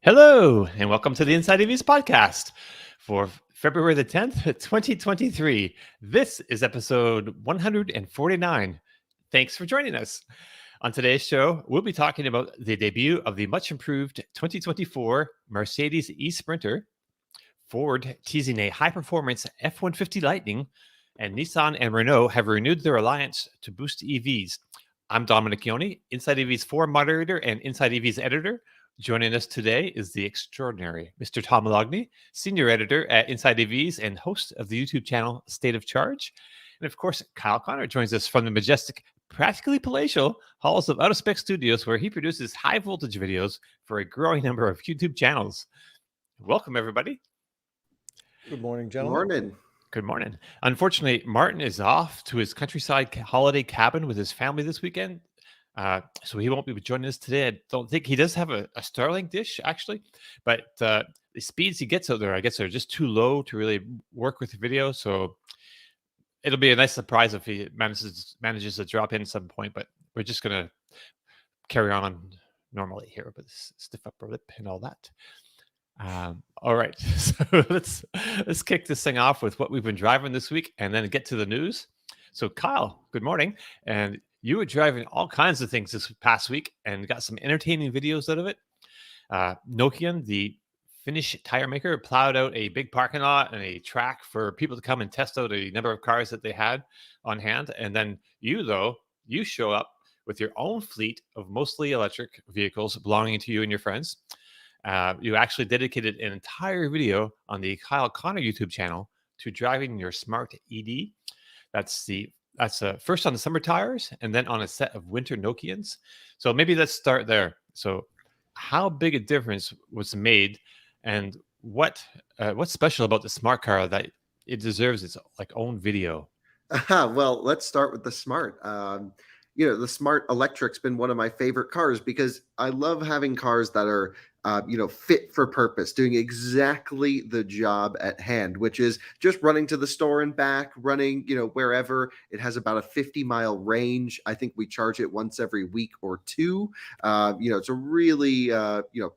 Hello, and welcome to the Inside EVs podcast for February the 10th, 2023. This is episode 149. Thanks for joining us. On today's show, we'll be talking about the debut of the much improved 2024 Mercedes eSprinter, Ford teasing a high-performance F-150 Lightning, and Nissan and Renault have renewed their alliance to boost EVs. I'm Domenick, Inside EVs forum moderator and Inside EVs editor. Joining us today is the extraordinary Mr. Tom Logney, senior editor at Inside EVs and host of the YouTube channel State of Charge. And of course, Kyle Connor joins us from the majestic, practically palatial halls of Out of Spec Studios, where he produces high voltage videos for a growing number of YouTube channels. Welcome, everybody. Good morning, gentlemen. Good morning. Unfortunately, Martin is off to his countryside holiday cabin with his family this weekend. So he won't be joining us today. I don't think he does have a Starlink dish, actually, but the speeds he gets out there, I guess, are just too low to really work with the video. So it'll be a nice surprise if he manages to drop in at some point, but we're just going to carry on normally here with this stiff upper lip and all that. All right, so let's kick this thing off with what we've been driving this week and then get to the news. So Kyle, good morning. And you were driving all kinds of things this past week and got some entertaining videos out of it. Nokian, the Finnish tire maker, plowed out a big parking lot and a track for people to come and test out a number of cars that they had on hand. And then you show up with your own fleet of mostly electric vehicles belonging to you and your friends. You actually dedicated an entire video on the Kyle Connor YouTube channel to driving your smart ED. That's first on the summer tires and then on a set of winter Nokians. So maybe let's start there. So how big a difference was made, and what's special about the smart car that it deserves its own video? Well, let's start with the smart. The smart electric's been one of my favorite cars because I love having cars that are fit for purpose, doing exactly the job at hand, which is just running to the store and back, running, wherever. It has about a 50-mile range. I think we charge it once every week or two. It's a really,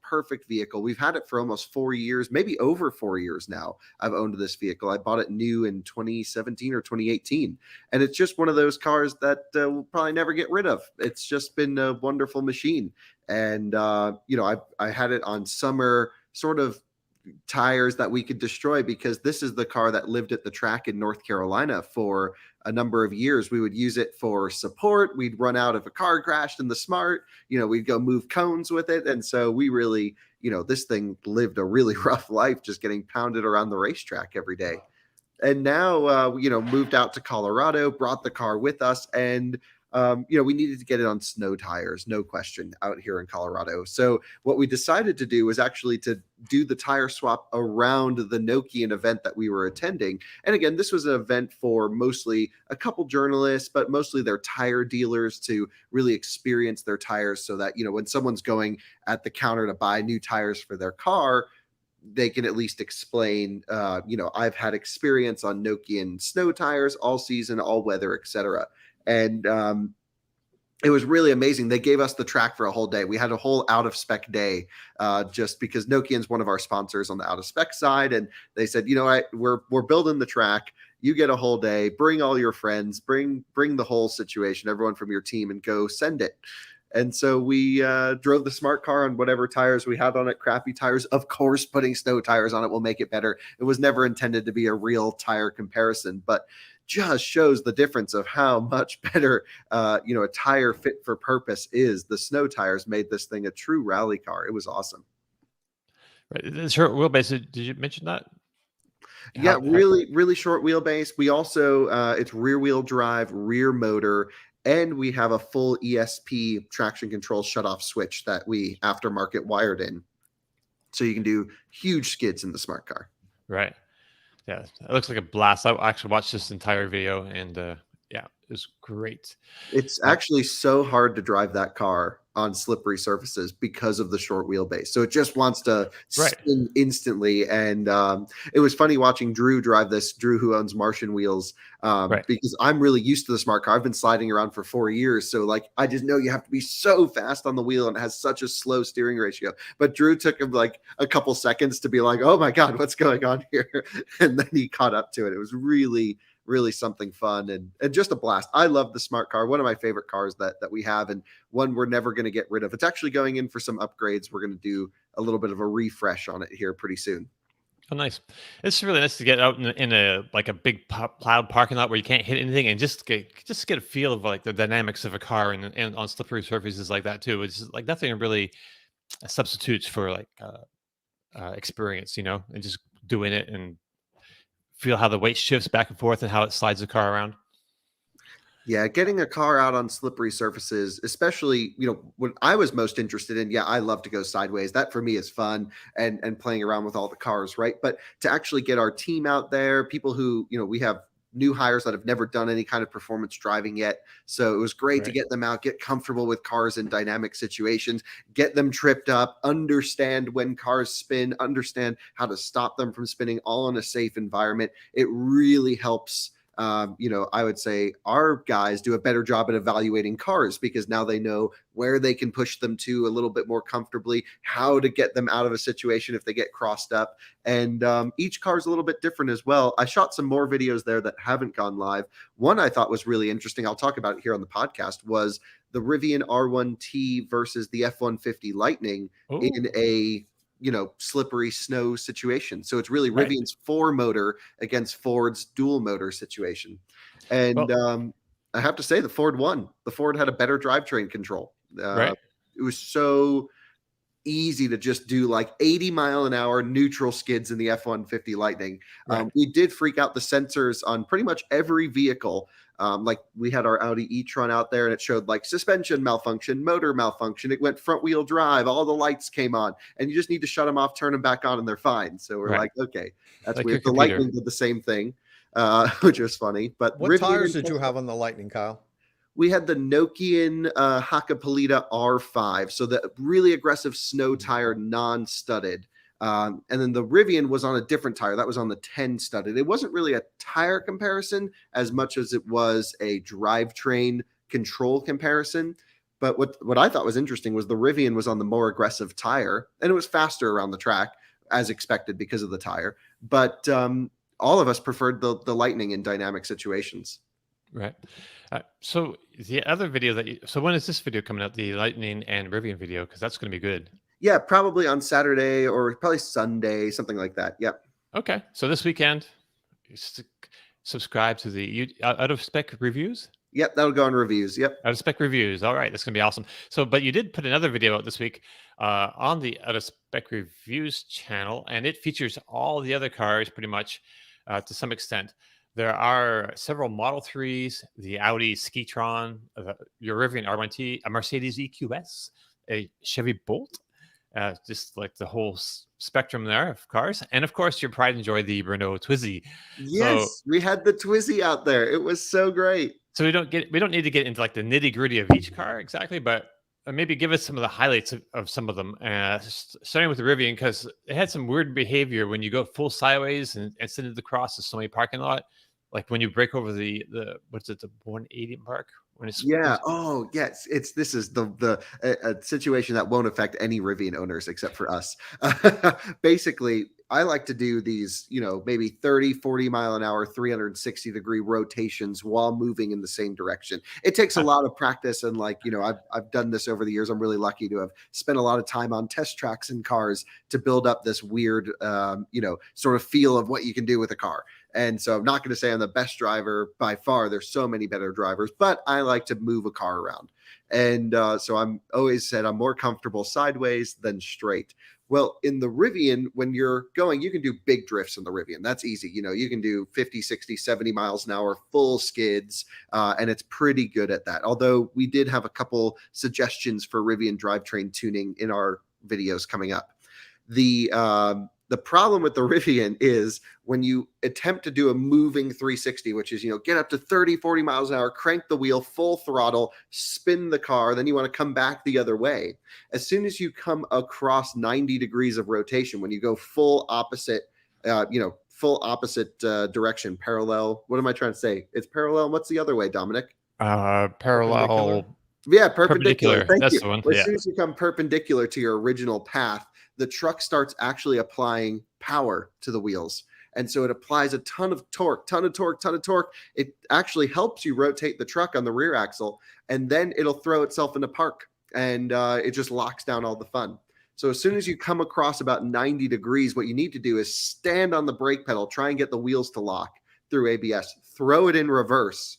perfect vehicle. We've had it for almost 4 years, maybe over 4 years now. I've owned this vehicle. I bought it new in 2017 or 2018. And it's just one of those cars that we'll probably never get rid of. It's just been a wonderful machine. And, I had it on summer sort of tires that we could destroy because this is the car that lived at the track in North Carolina for a number of years. We would use it for support. We'd run out if a car crashed in the smart, we'd go move cones with it. And so we really, this thing lived a really rough life, just getting pounded around the racetrack every day. And now, moved out to Colorado, brought the car with us, and we needed to get it on snow tires, no question, out here in Colorado. So what we decided to do was actually to do the tire swap around the Nokian event that we were attending. And again, this was an event for mostly a couple journalists, but mostly their tire dealers to really experience their tires so that, when someone's going at the counter to buy new tires for their car, they can at least explain, I've had experience on Nokian snow tires all season, all weather, etc. And it was really amazing. They gave us the track for a whole day. We had a whole out of spec day just because Nokian's one of our sponsors on the out of spec side. And they said, we're building the track. You get a whole day, bring all your friends, bring the whole situation, everyone from your team, and go send it. And so we drove the smart car on whatever tires we had on it, crappy tires. Of course, putting snow tires on it will make it better. It was never intended to be a real tire comparison, but just shows the difference of how much better, a tire fit for purpose is. The snow tires made this thing a true rally car. It was awesome. Right. The short wheelbase, did you mention that? Yeah, really short wheelbase. We also, it's rear wheel drive, rear motor, and we have a full ESP traction control shutoff switch that we aftermarket wired in. So you can do huge skids in the smart car. Right. Yeah, it looks like a blast. I actually watched this entire video, and it was great. It's actually so hard to drive that car. on slippery surfaces because of the short wheelbase. So it just wants to Right. spin instantly. And it was funny watching Drew drive this, Drew who owns Martian Wheels, Right. because I'm really used to the smart car. I've been sliding around for 4 years. So like, I just know you have to be so fast on the wheel and it has such a slow steering ratio. But Drew took him like a couple seconds to be like, oh my God, what's going on here? And then he caught up to it. It was really something fun and just a blast. I love the smart car. One of my favorite cars that we have, and one we're never going to get rid of. It's actually going in for some upgrades. We're going to do a little bit of a refresh on it here pretty soon. Oh, nice. It's really nice to get out in a like a big plowed parking lot where you can't hit anything and just get a feel of like the dynamics of a car and on slippery surfaces like that too. It's just, like nothing really substitutes for like experience, and just doing it and feel how the weight shifts back and forth and how it slides the car around. Yeah, getting a car out on slippery surfaces, especially, when I was most interested in, I love to go sideways. That for me is fun and playing around with all the cars, right? But to actually get our team out there, people who, we have new hires that have never done any kind of performance driving yet. So it was great to get them out, get comfortable with cars in dynamic situations, get them tripped up, understand when cars spin, understand how to stop them from spinning, all in a safe environment. It really helps. I would say our guys do a better job at evaluating cars because now they know where they can push them to a little bit more comfortably, how to get them out of a situation if they get crossed up. And each car is a little bit different as well. I shot some more videos there that haven't gone live. One I thought was really interesting, I'll talk about it here on the podcast, was the Rivian R1T versus the F-150 Lightning in a slippery snow situation. So it's really Rivian's 4-motor against Ford's dual motor situation. And I have to say the Ford won. The Ford had a better drivetrain control. It was so easy to just do like 80-mile-an-hour neutral skids in the F-150 Lightning. We did freak out the sensors on pretty much every vehicle. Like we had our Audi e-tron out there and it showed like suspension malfunction, motor malfunction. It went front wheel drive. All the lights came on and you just need to shut them off, turn them back on and they're fine. So we're like, okay, that's like weird. The Lightning did the same thing, which was funny. But what tires did you have on the Lightning, Kyle? We had the Nokian Hakkapeliitta R5. So the really aggressive snow tire, non-studded. And then the Rivian was on a different tire. That was on the 10 studded. It wasn't really a tire comparison as much as it was a drivetrain control comparison. But what I thought was interesting was the Rivian was on the more aggressive tire, and it was faster around the track as expected because of the tire. But all of us preferred the Lightning in dynamic situations. Right. So the other video so when is this video coming out? The Lightning and Rivian video, because that's going to be good. Yeah, probably on Saturday or probably Sunday, something like that. Yep. Okay. So this weekend, subscribe to the Out of Spec Reviews. Yep, that'll go on reviews. Yep. Out of Spec Reviews. All right, that's going to be awesome. So, but you did put another video out this week on the Out of Spec Reviews channel, and it features all the other cars pretty much to some extent. There are several Model 3s, the Audi Skitron, your Rivian R1T, a Mercedes EQS, a Chevy Bolt, just like the whole spectrum there of cars. And of course, your pride and joy, the Renault Twizy. Yes, we had the Twizy out there. It was so great. So we don't need to get into like the nitty gritty of each car exactly, but maybe give us some of the highlights of some of them. Starting with the Rivian, because it had some weird behavior when you go full sideways and send it across the Sony parking lot. Like when you break over the 180 mark. When it's Oh yes, this is the situation that won't affect any Rivian owners except for us. Basically, I like to do these, maybe 30, 40 mile an hour, 360 degree rotations while moving in the same direction. It takes a lot of practice. And I've done this over the years. I'm really lucky to have spent a lot of time on test tracks in cars to build up this weird, sort of feel of what you can do with a car. And so I'm not going to say I'm the best driver by far. There's so many better drivers, but I like to move a car around. And so I'm always said I'm more comfortable sideways than straight. Well, in the Rivian, when you're going, you can do big drifts in the Rivian. That's easy. You can do 50, 60, 70 miles an hour, full skids, and it's pretty good at that. Although we did have a couple suggestions for Rivian drivetrain tuning in our videos coming up. The The problem with the Rivian is when you attempt to do a moving 360, which is, get up to 30, 40 miles an hour, crank the wheel, full throttle, spin the car, then you want to come back the other way. As soon as you come across 90 degrees of rotation, when you go full opposite, direction, parallel. What am I trying to say? It's parallel. What's the other way, Dominic? Parallel. Yeah, perpendicular. Thank That's you. the one. As soon as you come perpendicular to your original path, the truck starts actually applying power to the wheels. And so it applies a ton of torque. It actually helps you rotate the truck on the rear axle, and then it'll throw itself into park, and it just locks down all the fun. So as soon as you come across about 90 degrees, what you need to do is stand on the brake pedal, try and get the wheels to lock through ABS, throw it in reverse,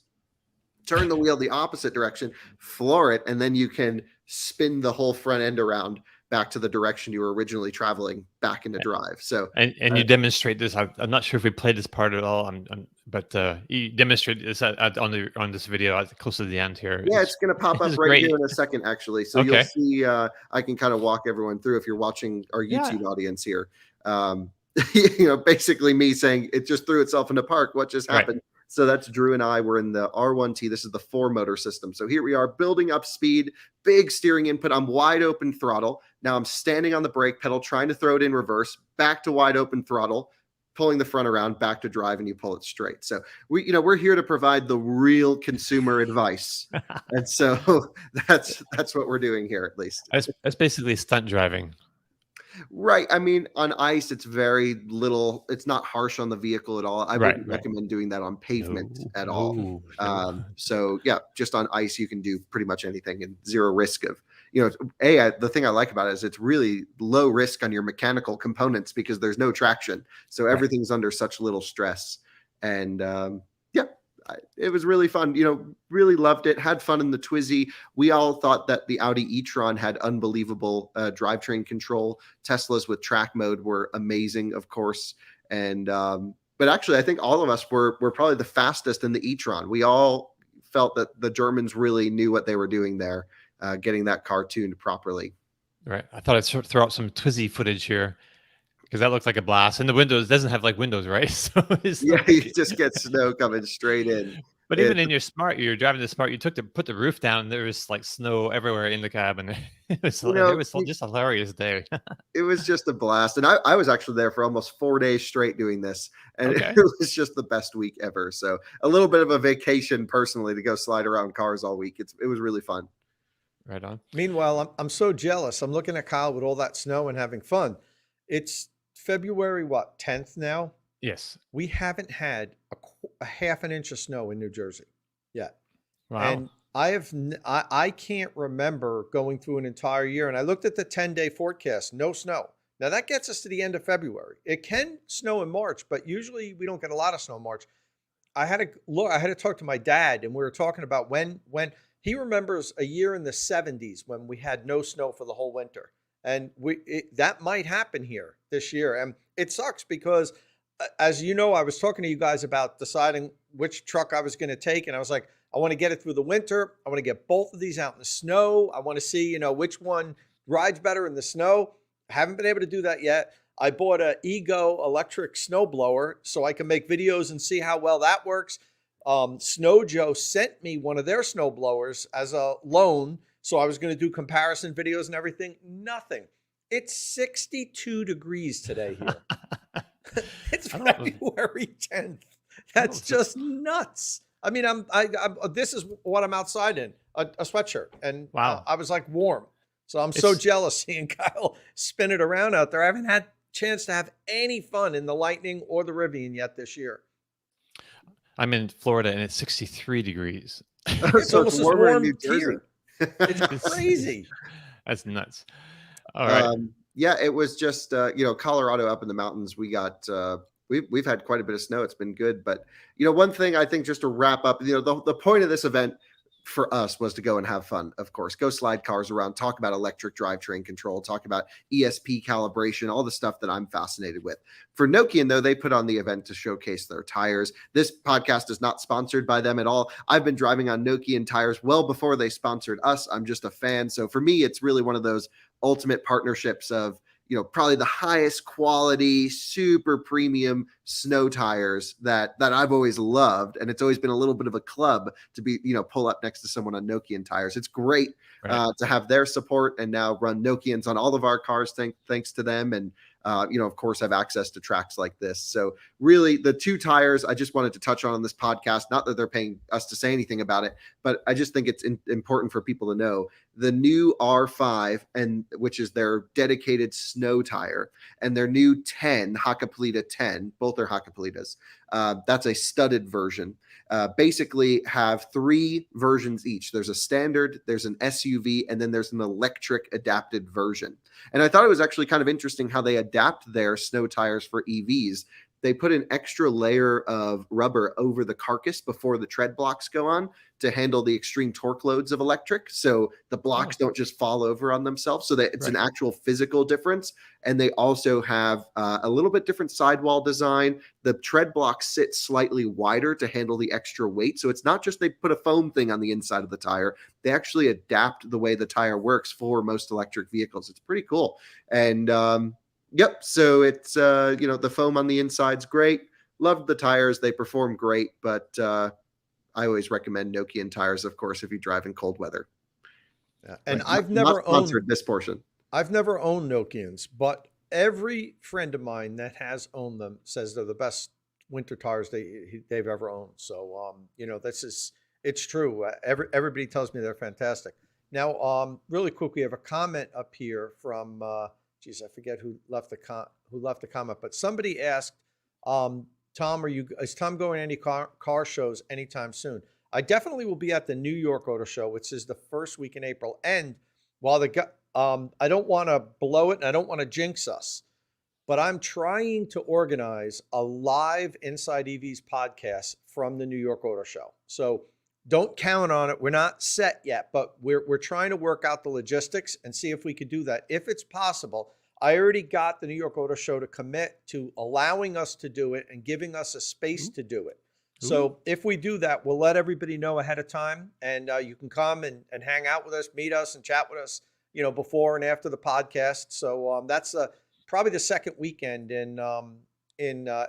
turn the wheel the opposite direction, floor it, and then you can spin the whole front end around back to the direction you were originally traveling back into drive. So and you demonstrate this. I'm not sure if we played this part at all, but you demonstrate this on this video close to the end here. Yeah, it's going to pop up right here in a second, actually. So Okay. You'll see. I can kind of walk everyone through if you're watching our YouTube audience here. Basically me saying it just threw itself into park. What just happened? Right. So that's Drew and I. We're in the R1T. This is the 4-motor system. So here we are building up speed, big steering input. I'm wide open throttle. Now I'm standing on the brake pedal, trying to throw it in reverse, back to wide open throttle, pulling the front around, back to drive, and you pull it straight. So we're here to provide the real consumer advice. And so that's what we're doing here, at least. That's basically stunt driving. Right. I mean, on ice, it's very little. It's not harsh on the vehicle at all. I wouldn't recommend doing that on pavement at all. So yeah, just on ice, you can do pretty much anything and zero risk of, the thing I like about it is it's really low risk on your mechanical components because there's no traction. So everything's under such little stress. And it was really fun. Really loved it. Had fun in the Twizy. We all thought that the Audi e-tron had unbelievable drivetrain control. Teslas with track mode were amazing, of course. And but actually, I think all of us were probably the fastest in the e-tron. We all felt that the Germans really knew what they were doing there, getting that car tuned properly. Right. I thought I'd throw out some Twizy footage here, because that looks like a blast. And the windows doesn't have windows, right? So you just get snow coming straight in. But even in you're driving the Smart, you put the roof down. There was snow everywhere in the cabin. It was just a hilarious day. It was just a blast. And I was actually there for almost 4 days straight doing this. And it was just the best week ever. So a little bit of a vacation personally to go slide around cars all week. It was really fun. Right on. Meanwhile, I'm so jealous. I'm looking at Kyle with all that snow and having fun. It's February 10th now? Yes. We haven't had a half an inch of snow in New Jersey yet. Wow. And I can't remember going through an entire year. And I looked at the 10-day forecast, no snow. Now that gets us to the end of February. It can snow in March, but usually we don't get a lot of snow in March. I had to talk to my dad, and we were talking about when he remembers a year in the 70s when we had no snow for the whole winter. And that might happen here this year. And it sucks because, as you know, I was talking to you guys about deciding which truck I was going to take. And I was like, I want to get it through the winter. I want to get both of these out in the snow. I want to see, which one rides better in the snow. I haven't been able to do that yet. I bought an Ego electric snowblower so I can make videos and see how well that works. Snow Joe sent me one of their snowblowers as a loan. So I was going to do comparison videos and everything. Nothing. It's 62 degrees today here. It's February 10th. That's just nuts. I mean, this is what I'm outside in, a sweatshirt. And wow. I was warm. So I'm so jealous seeing Kyle spin it around out there. I haven't had a chance to have any fun in the Lightning or the Rivian yet this year. I'm in Florida and it's 63 degrees. It's so almost it's warmer as in New warm Jersey. here. It's crazy. That's nuts. All right. It was just Colorado up in the mountains. We got we've had quite a bit of snow. It's been good, but one thing I think, just to wrap up, the point of this event for us was to go and have fun. Of course, go slide cars around, talk about electric drivetrain control, talk about ESP calibration, all the stuff that I'm fascinated with. For Nokian, though, they put on the event to showcase their tires. This podcast is not sponsored by them at all. I've been driving on Nokian tires well before they sponsored us. I'm just a fan. So for me, it's really one of those ultimate partnerships of, probably the highest quality, super premium snow tires that I've always loved. And it's always been a little bit of a club to be, pull up next to someone on Nokian tires. It's great to have their support and now run Nokians on all of our cars. Thanks to them. And, of course, have access to tracks like this. So really the two tires I just wanted to touch on this podcast, not that they're paying us to say anything about it, but I just think it's important for people to know the new R5, which is their dedicated snow tire, and their new 10, Hakkapeliitta 10, both are Hakkapeliittas. That's a studded version. Basically have 3 versions each. There's a standard, there's an SUV, and then there's an electric adapted version. And I thought it was actually kind of interesting how they adapt their snow tires for EVs. They put an extra layer of rubber over the carcass before the tread blocks go on to handle the extreme torque loads of electric. So the blocks don't just fall over on themselves, so that it's an actual physical difference. And they also have a little bit different sidewall design. The tread blocks sit slightly wider to handle the extra weight. So it's not just they put a foam thing on the inside of the tire. They actually adapt the way the tire works for most electric vehicles. It's pretty cool. And yep. So it's, the foam on the inside's great. Loved the tires. They perform great, but I always recommend Nokian tires, of course, if you drive in cold weather. Yeah. And But I've not never sponsored owned this portion. I've never owned Nokians, but every friend of mine that has owned them says they're the best winter tires they've ever owned. So it's true. Everybody tells me they're fantastic. Now, really quick, we have a comment up here from I forget who left the comment, but somebody asked, Tom, is Tom going to any car shows anytime soon? I definitely will be at the New York Auto Show, which is the first week in April. And while I don't want to blow it and I don't want to jinx us, but I'm trying to organize a live Inside EVs podcast from the New York Auto Show. So don't count on it. We're not set yet, but we're trying to work out the logistics and see if we could do that. If it's possible, I already got the New York Auto Show to commit to allowing us to do it and giving us a space to do it. So if we do that, we'll let everybody know ahead of time, and you can come and hang out with us, meet us, and chat with us, before and after the podcast. So that's probably the second weekend in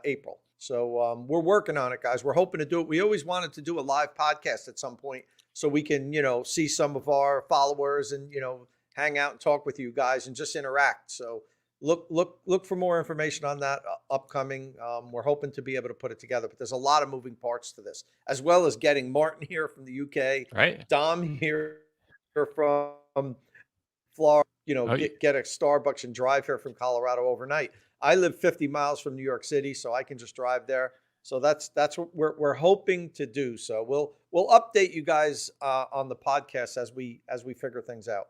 April. So we're working on it, guys. We're hoping to do it. We always wanted to do a live podcast at some point so we can, see some of our followers and, hang out and talk with you guys and just interact. So look for more information on that upcoming. We're hoping to be able to put it together, but there's a lot of moving parts to this, as well as getting Martin here from the UK, Right. Dom here from Florida, get a Starbucks and drive here from Colorado overnight. I live 50 miles from New York City, so I can just drive there. So that's what we're hoping to do. So we'll update you guys on the podcast as we figure things out.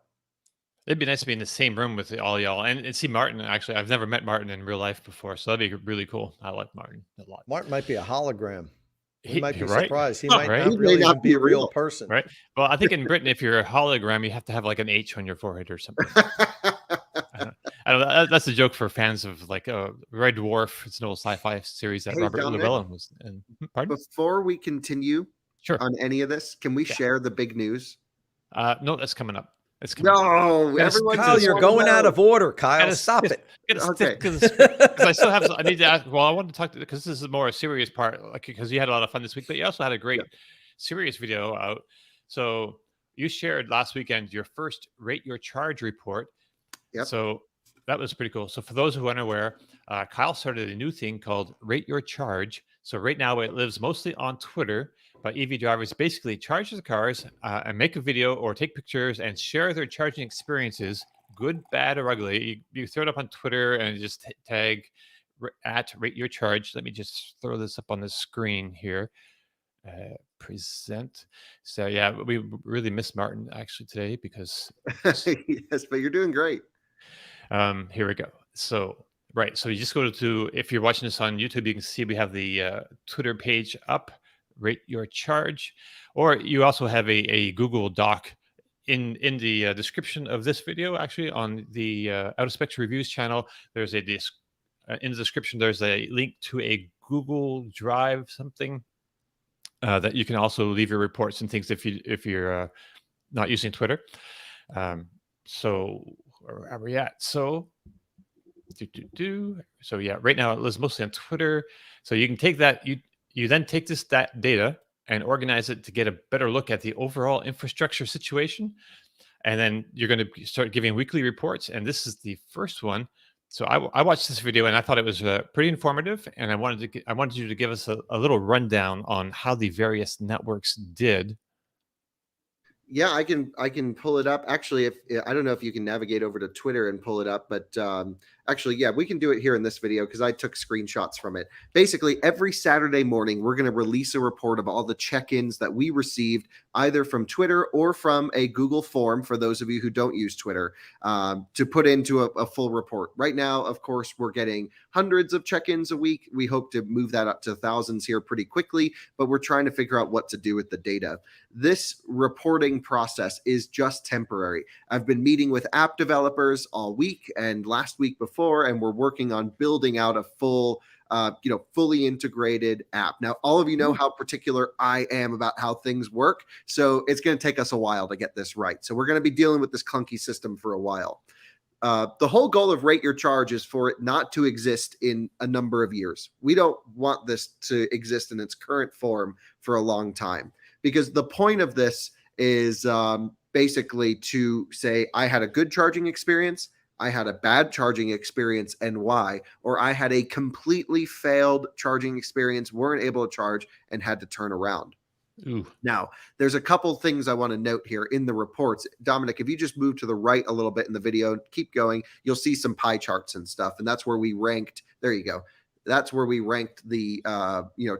It'd be nice to be in the same room with all y'all and see Martin. Actually, I've never met Martin in real life before, so that'd be really cool. I like Martin a lot. Martin might be a hologram. He might be right? surprised. He Oh, might right? not He may really not even be be a real real. person. Right. Well, I think in Britain, if you're a hologram, you have to have like an H on your forehead or something. I don't know. That's a joke for fans of like Red Dwarf. It's an old sci-fi series that Hey, Robert Dominic, Llewellyn was in. Pardon? Before we continue Sure. on any of this, can we share the big news? No, that's coming up. It's coming up. No, Gotta everyone. stick to Kyle, the you're script. going out of order, Kyle. Gotta Stop stick- it. Gotta Okay. stick to the script, because I still have. I need to ask. Well, I want to talk to because this is more a serious part, like because you had a lot of fun this week, but you also had a great serious video out. So you shared last weekend your first Rate Your Charge report. Yep. So that was pretty cool. So for those who are unaware, Kyle started a new thing called Rate Your Charge. So right now it lives mostly on Twitter, but EV drivers basically charge the cars and make a video or take pictures and share their charging experiences, good, bad, or ugly. You throw it up on Twitter and just tag at Rate Your Charge. Let me just throw this up on the screen here. Present. So yeah, we really miss Martin actually today because Yes, but you're doing great. here we go. So right, so you just go to if you're watching this on YouTube, you can see we have the Twitter page up, Rate Your Charge, or you also have a Google Doc in the description of this video. Actually, on the Out of Specs Reviews channel, there's in the description there's a link to a Google Drive something. That you can also leave your reports and things if you're not using Twitter. So where are we at? So So yeah, right now it lives mostly on Twitter. So you can take that, you then take that data and organize it to get a better look at the overall infrastructure situation. And then you're going to start giving weekly reports. And this is the first one. So I watched this video and I thought it was pretty informative. And I wanted you to give us a little rundown on how the various networks did. Yeah, I can pull it up. Actually, if I don't know if you can navigate over to Twitter and pull it up, but actually, yeah, we can do it here in this video because I took screenshots from it. Basically, every Saturday morning, we're going to release a report of all the check-ins that we received either from Twitter or from a Google form for those of you who don't use Twitter to put into a full report. Right now, of course, we're getting hundreds of check-ins a week. We hope to move that up to thousands here pretty quickly, but we're trying to figure out what to do with the data. This reporting process is just temporary. I've been meeting with app developers all week and last week before, and we're working on building out a full fully integrated app. Now, all of you know how particular I am about how things work, so it's going to take us a while to get this right. So we're going to be dealing with this clunky system for a while. The whole goal of Rate Your Charge is for it not to exist in a number of years. We don't want this to exist in its current form for a long time, because the point of this is basically to say, I had a good charging experience, I had a bad charging experience, and why, or I had a completely failed charging experience, weren't able to charge, and had to turn around. Ooh. Now, there's a couple things I want to note here in the reports. Domenick, if you just move to the right a little bit in the video, keep going, you'll see some pie charts and stuff, and that's where we ranked. There you go. That's where we ranked the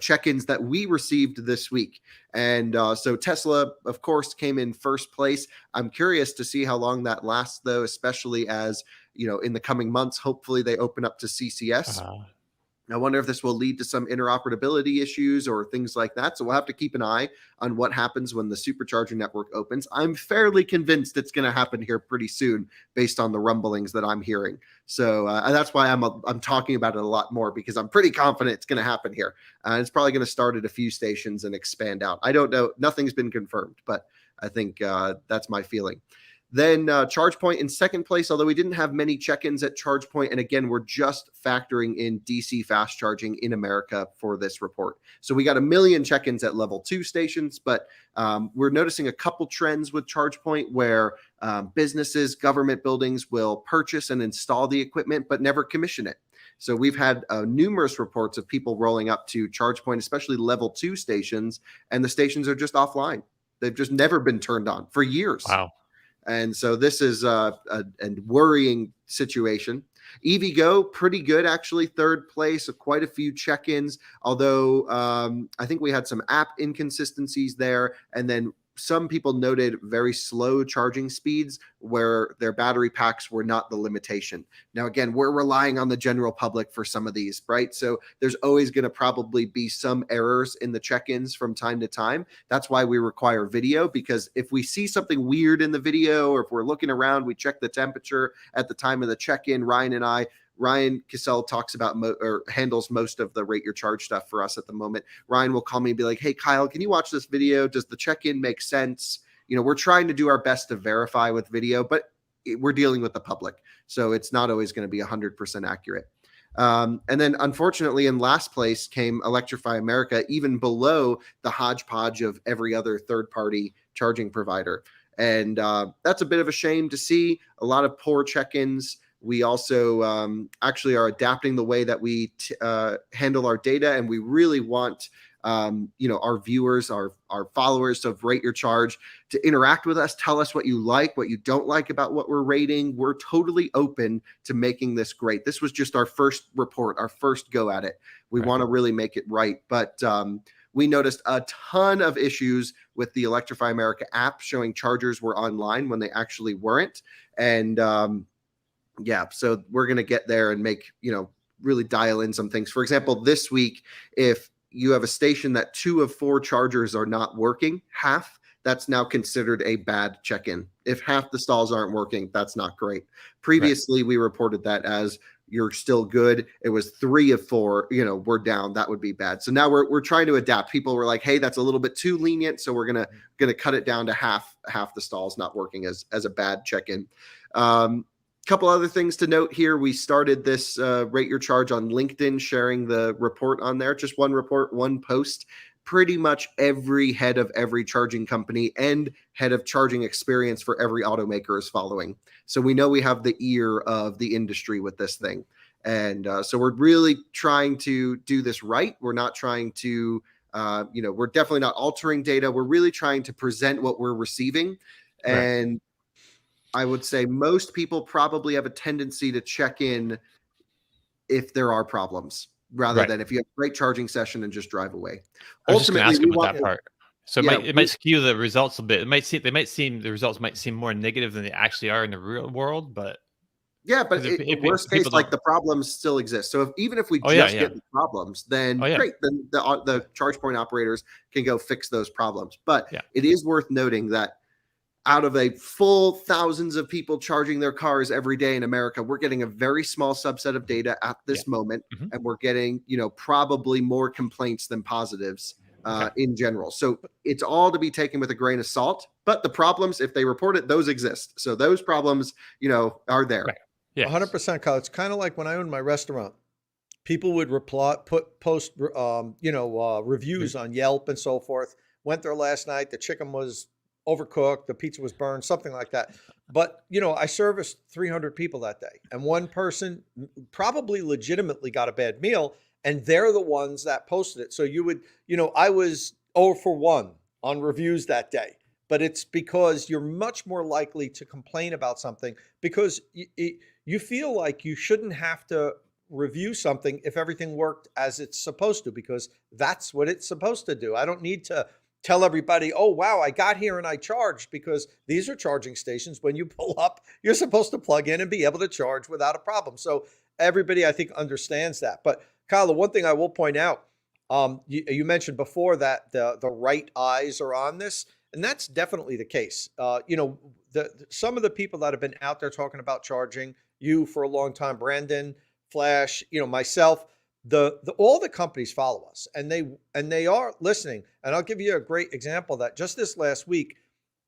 check-ins that we received this week. And so Tesla, of course, came in first place. I'm curious to see how long that lasts, though, especially as, in the coming months, hopefully they open up to CCS. I wonder if this will lead to some interoperability issues or things like that. So we'll have to keep an eye on what happens when the supercharger network opens. I'm fairly convinced it's going to happen here pretty soon based on the rumblings that I'm hearing. So and that's why I'm talking about it a lot more, because I'm pretty confident it's going to happen here. It's probably going to start at a few stations and expand out. I don't know. Nothing's been confirmed, but I think that's my feeling. Then ChargePoint in second place, although we didn't have many check-ins at ChargePoint. And again, we're just factoring in DC fast charging in America for this report. So we got 1 million check-ins at level 2 stations, but we're noticing a couple trends with ChargePoint where businesses, government buildings will purchase and install the equipment, but never commission it. So we've had numerous reports of people rolling up to ChargePoint, especially level 2 stations, and the stations are just offline. They've just never been turned on for years. Wow. And so this is a worrying situation. EVgo, pretty good, actually, third place, quite a few check-ins, although I think we had some app inconsistencies there. And then some people noted very slow charging speeds where their battery packs were not the limitation. Now, again, we're relying on the general public for some of these, right? So there's always going to probably be some errors in the check-ins from time to time. That's why we require video, because if we see something weird in the video, or if we're looking around, we check the temperature at the time of the check-in. Ryan Cassell talks about or handles most of the Rate Your Charge stuff for us at the moment. Ryan will call me and be like, hey, Kyle, can you watch this video? Does the check-in make sense? We're trying to do our best to verify with video, but we're dealing with the public. So it's not always going to be 100% accurate. And then unfortunately in last place came Electrify America, even below the hodgepodge of every other third-party charging provider. And that's a bit of a shame to see. A lot of poor check-ins. We also actually are adapting the way that we handle our data, and we really want our viewers, our followers of Rate Your Charge to interact with us, tell us what you like, what you don't like about what we're rating. We're totally open to making this great. This was just our first report, our first go at it. We want to really make it right, but we noticed a ton of issues with the Electrify America app showing chargers were online when they actually weren't, and so we're going to get there and make, really dial in some things. For example, this week, if you have a station that 2 of 4 chargers are not working, that's now considered a bad check-in. If half the stalls aren't working, that's not great. Previously, we reported that as you're still good. It was 3 of 4, we're down. That would be bad. So now we're trying to adapt. People were like, hey, that's a little bit too lenient. So we're gonna cut it down to half the stalls not working as a bad check-in. Couple other things to note here. We started this Rate Your Charge on LinkedIn, sharing the report on there. Just one report, one post. Pretty much every head of every charging company and head of charging experience for every automaker is following. So we know we have the ear of the industry with this thing. And so we're really trying to do this right. We're not trying to, we're definitely not altering data. We're really trying to present what we're receiving. And I would say most people probably have a tendency to check in if there are problems, rather than if you have a great charging session and just drive away. I was just going to ask Ultimately, about that part. So it might skew the results a bit. The results might seem more negative than they actually are in the real world, but yeah, but in worst case, like the problems still exist. So even if we get the problems, then great, then the ChargePoint operators can go fix those problems. But it is worth noting that out of a full thousands of people charging their cars every day in America, we're getting a very small subset of data at this moment, and we're getting, probably more complaints than positives in general. So it's all to be taken with a grain of salt. But the problems, if they report it, those exist. So those problems, are there. Right. Yes. 100%, Kyle. It's kind of like when I owned my restaurant. People would post reviews on Yelp and so forth. Went there last night. The chicken was overcooked, the pizza was burned, something like that. But, I serviced 300 people that day. And one person probably legitimately got a bad meal, and they're the ones that posted it. So you would, I was 0 for 1 on reviews that day. But it's because you're much more likely to complain about something because you feel like you shouldn't have to review something if everything worked as it's supposed to, because that's what it's supposed to do. I don't need to tell everybody, oh, wow, I got here and I charged, because these are charging stations. When you pull up, you're supposed to plug in and be able to charge without a problem. So everybody, I think, understands that. But Kyle, the one thing I will point out, you mentioned before that the right eyes are on this, and that's definitely the case. Some of the people that have been out there talking about charging, you for a long time, Brandon, Flash, myself, all the companies follow us, and they are listening. And I'll give you a great example that just this last week,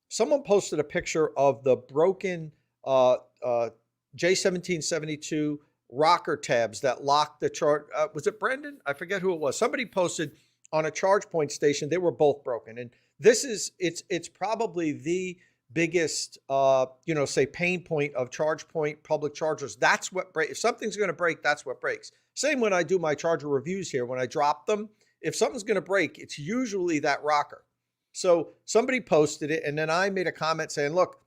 someone posted a picture of the broken J1772 rocker tabs that lock the charge. Was it Brendan? I forget who it was. Somebody posted on a ChargePoint station. They were both broken. And this is, it's probably the biggest, say pain point of ChargePoint public chargers. That's what breaks. If something's going to break, that's what breaks. Same when I do my charger reviews here, when I drop them, if something's going to break, it's usually that rocker. So somebody posted it, and then I made a comment saying, look,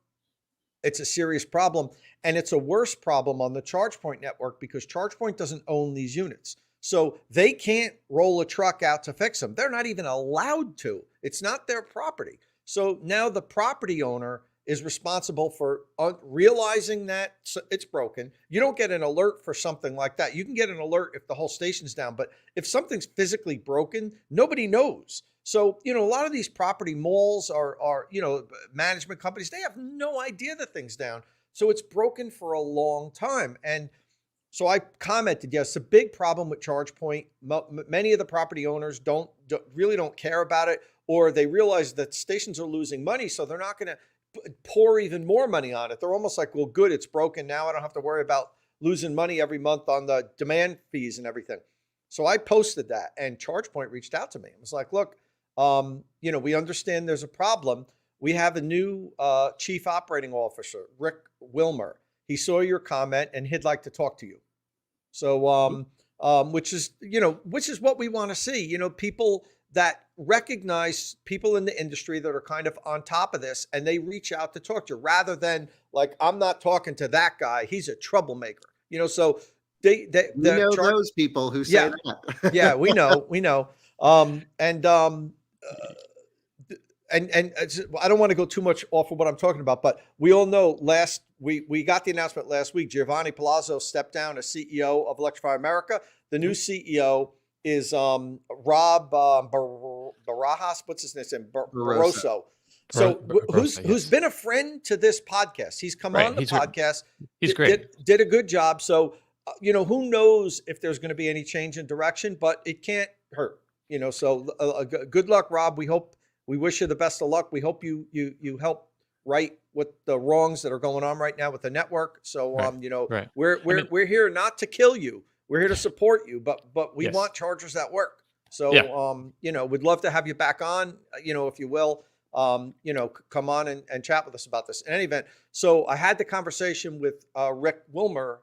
it's a serious problem, and it's a worse problem on the ChargePoint network because ChargePoint doesn't own these units. So they can't roll a truck out to fix them. They're not even allowed to. It's not their property. So now the property owner is responsible for realizing that it's broken. You don't get an alert for something like that. You can get an alert if the whole station's down, but if something's physically broken, nobody knows. So, a lot of these property malls are management companies, they have no idea the thing's down. So it's broken for a long time. And so I commented, yes, it's a big problem with ChargePoint. Many of the property owners really don't care about it, or they realize that stations are losing money, so they're not going to pour even more money on it. They're almost like, well, good, it's broken. Now I don't have to worry about losing money every month on the demand fees and everything. So I posted that, and ChargePoint reached out to me. It was like, look, we understand there's a problem. We have a new chief operating officer, Rick Wilmer. He saw your comment and he'd like to talk to you. So, which is what we want to see, people that recognize people in the industry that are kind of on top of this, and they reach out to talk to you rather than like, I'm not talking to that guy. He's a troublemaker, so we know those people who say that. Yeah, we know. And I don't want to go too much off of what I'm talking about, but we all know we got the announcement last week. Giovanni Palazzo stepped down as CEO of Electrify America. The new CEO is Rob Barajas. What's his name? Barroso. So who's been a friend to this podcast? He's come on the podcast. He's great. Did a good job. So who knows if there's going to be any change in direction, but it can't hurt. So good luck, Rob. We wish you the best of luck. We hope you help right what the wrongs that are going on right now with the network. So Right. you know, Right. we're here not to kill you. We're here to support you, but we Yes. want chargers that work. So Yeah. you know, we'd love to have you back on, you know, if you will. You know, come on and chat with us about this. In any event, so I had the conversation with Rick Wilmer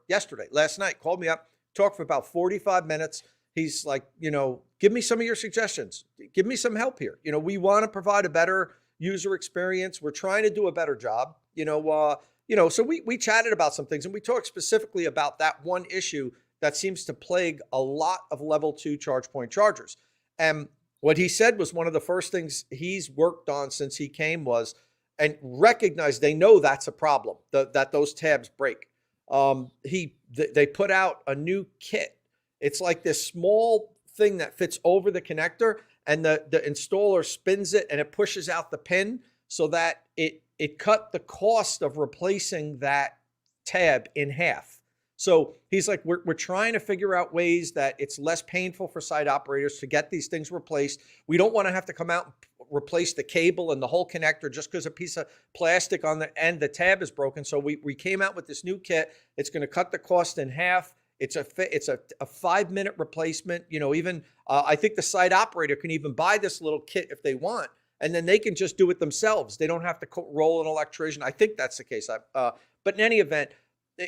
last night, called me up, talked for about 45 minutes. He's like, you know, give me some of your suggestions. Give me some help here. You know, we want to provide a better user experience. We're trying to do a better job. So we chatted about some things, and we talked specifically about that one issue that seems to plague a lot of level 2 ChargePoint chargers. And what he said was one of the first things he's worked on since he came was, and recognized they know that's a problem, that those tabs break. They put out a new kit. It's like this small thing that fits over the connector, and the installer spins it and it pushes out the pin so that it cut the cost of replacing that tab in half. So he's like, we're trying to figure out ways that it's less painful for site operators to get these things replaced. We don't want to have to come out and replace the cable and the whole connector just because a piece of plastic on the end, the tab is broken. So we came out with this new kit. It's going to cut the cost in half. It's a 5-minute replacement. You know, even I think the site operator can even buy this little kit if they want, and then they can just do it themselves. They don't have to roll an electrician. I think that's the case. But in any event,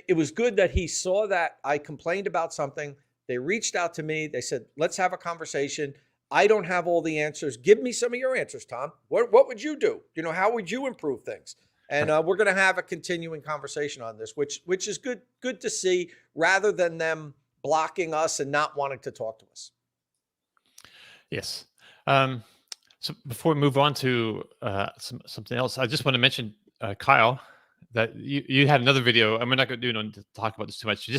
it was good that he saw that I complained about something. They reached out to me. They said, let's have a conversation. I don't have all the answers. Give me some of your answers, Tom. What would you do? You know, how would you improve things? And we're going to have a continuing conversation on this, which is good to see, rather than them blocking us and not wanting to talk to us. Yes. So before we move on to something else, I just want to mention, Kyle, that you had another video, and we're not going to talk about this too much.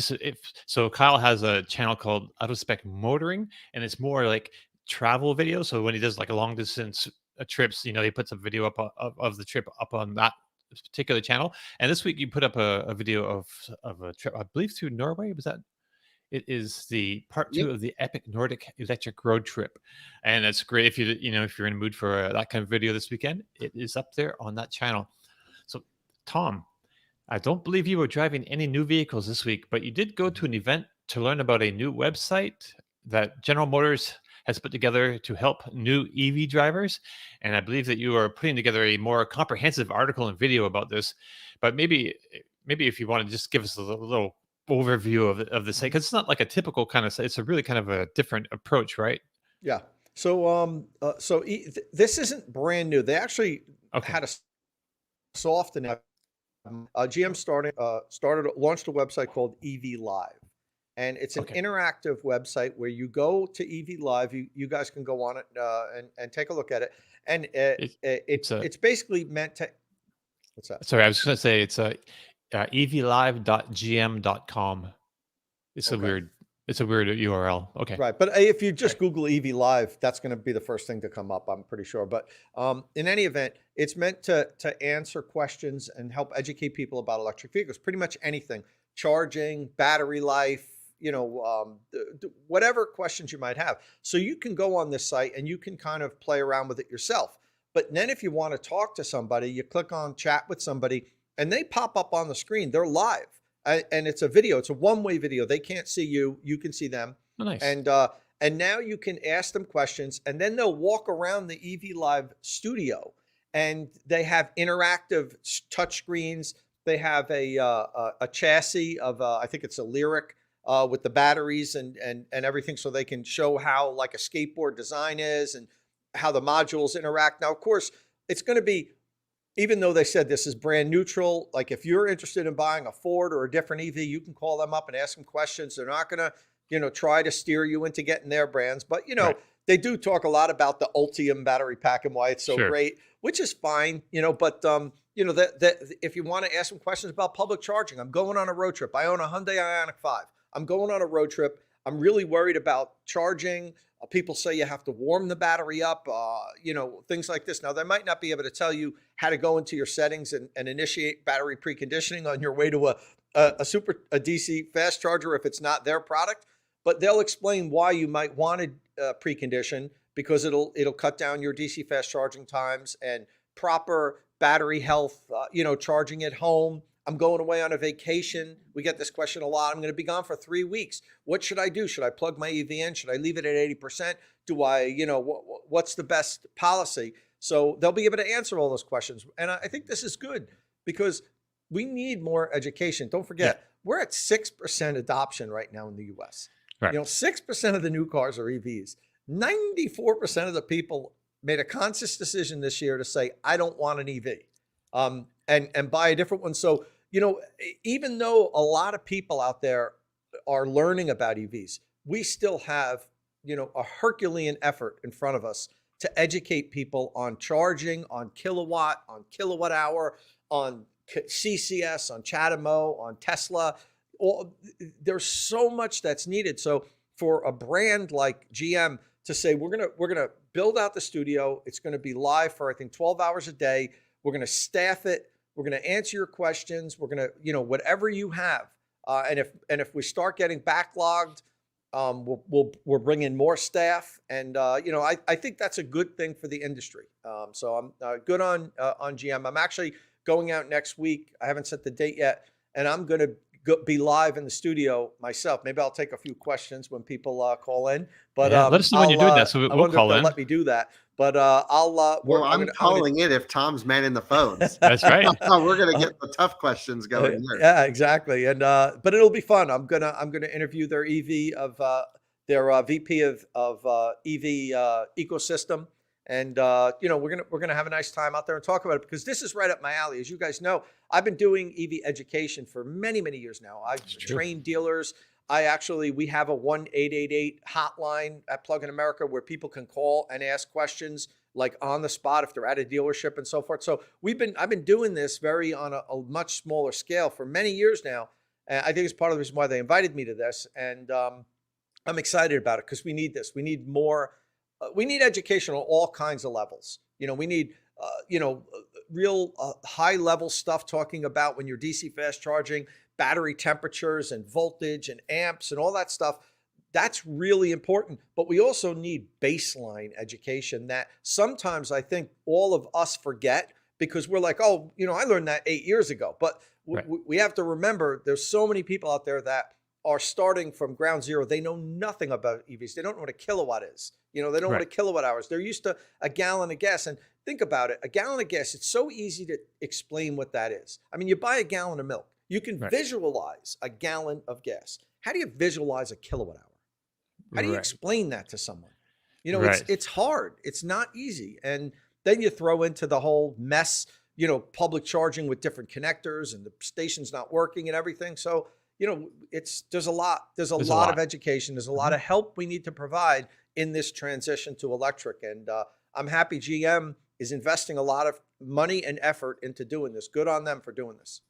So Kyle has a channel called Out of Spec Motoring, and it's more like travel videos. So when he does like a long distance trips, you know, he puts a video up of the trip up on that particular channel. And this week you put up a video of a trip, I believe, through Norway. Was that? It is the part 2 of the epic Nordic electric road trip, and it's great if if you're in the mood for that kind of video this weekend. It is up there on that channel. So, Tom, I don't believe you were driving any new vehicles this week, but you did go to an event to learn about a new website that General Motors has put together to help new EV drivers. And I believe that you are putting together a more comprehensive article and video about this. But maybe if you want to just give us a little overview of the site, because it's not like a typical kind of site. It's a really kind of a different approach, right? Yeah. So this isn't brand new. They actually had a soft and GM launched a website called EV Live, and it's an interactive website where you go to EV Live. You guys can go on it and take a look at it, and it's basically meant to. What's that? Sorry, I was going to say it's evlive.gm.com. It's a weird URL. Okay. Right. But if you just Google EV Live, that's going to be the first thing to come up, I'm pretty sure. But in any event, it's meant to answer questions and help educate people about electric vehicles, pretty much anything, charging, battery life, whatever questions you might have. So you can go on this site and you can kind of play around with it yourself. But then if you want to talk to somebody, you click on chat with somebody and they pop up on the screen. They're live. And it's a video. It's a one-way video. They can't see you. You can see them. Oh, nice. And now you can ask them questions, and then they'll walk around the EV Live studio, and they have interactive touch screens. They have a chassis of I think it's a Lyric with the batteries and everything, so they can show how like a skateboard design is and how the modules interact. Now, of course, it's going to be, even though they said this is brand neutral, like if you're interested in buying a Ford or a different EV, you can call them up and ask them questions. They're not going to, try to steer you into getting their brands. But, they do talk a lot about the Ultium battery pack and why it's so great, which is fine, but, if you want to ask them questions about public charging, I'm going on a road trip. I own a Hyundai Ioniq 5. I'm going on a road trip. I'm really worried about charging. People say you have to warm the battery up, things like this. Now, they might not be able to tell you how to go into your settings and initiate battery preconditioning on your way to a DC fast charger if it's not their product, but they'll explain why you might want to precondition, because it'll cut down your DC fast charging times, and proper battery health, charging at home. I'm going away on a vacation. We get this question a lot. I'm going to be gone for 3 weeks. What should I do? Should I plug my EV in? Should I leave it at 80%? Do I, what's the best policy? So they'll be able to answer all those questions. And I think this is good because we need more education. Don't forget, we're at 6% adoption right now in the US. Right. 6% of the new cars are EVs. 94% of the people made a conscious decision this year to say, I don't want an EV, and buy a different one. So, even though a lot of people out there are learning about EVs, we still have, a Herculean effort in front of us to educate people on charging, on kilowatt, on kilowatt hour, on CCS, on CHAdeMO, on Tesla. There's so much that's needed. So for a brand like GM to say, we're gonna build out the studio, it's gonna be live for I think 12 hours a day. We're gonna staff it. We're gonna answer your questions. We're gonna, whatever you have. And if we start getting backlogged, we'll bring in more staff. And I think that's a good thing for the industry. So I'm good on GM. I'm actually going out next week. I haven't set the date yet, and I'm gonna be live in the studio myself. Maybe I'll take a few questions when people call in. But let us know when you're doing that, so we'll wonder call if they'll in. let me do that. But I'm calling it if Tom's manning the phones. That's right. We're gonna get the tough questions going here. Yeah, exactly. And but it'll be fun. I'm gonna interview their EV of their VP of EV ecosystem. And we're gonna have a nice time out there and talk about it because this is right up my alley. As you guys know, I've been doing EV education for many, many years now. I've trained dealers. We have a 1-888 hotline at Plug in America where people can call and ask questions like on the spot if they're at a dealership and so forth. So I've been doing this on a much smaller scale for many years now. And I think it's part of the reason why they invited me to this. And I'm excited about it because we need this. We need more. We need education on all kinds of levels. We need, real high level stuff talking about when you're DC fast charging, battery temperatures and voltage and amps and all that stuff. That's really important. But we also need baseline education that sometimes I think all of us forget because we're like, oh, I learned that 8 years ago. But we have to remember there's so many people out there that are starting from ground zero. They know nothing about EVs. They don't know what a kilowatt is. They don't know what a kilowatt hour is. They're used to a gallon of gas. And think about it, a gallon of gas, it's so easy to explain what that is. I mean, you buy a gallon of milk. You can visualize a gallon of gas. How do you visualize a kilowatt hour? How do you explain that to someone? It's hard. It's not easy. And then you throw into the whole mess, public charging with different connectors and the station's not working and everything. So, there's a lot of education. There's a lot of help we need to provide in this transition to electric. And I'm happy GM is investing a lot of money and effort into doing this. Good on them for doing this.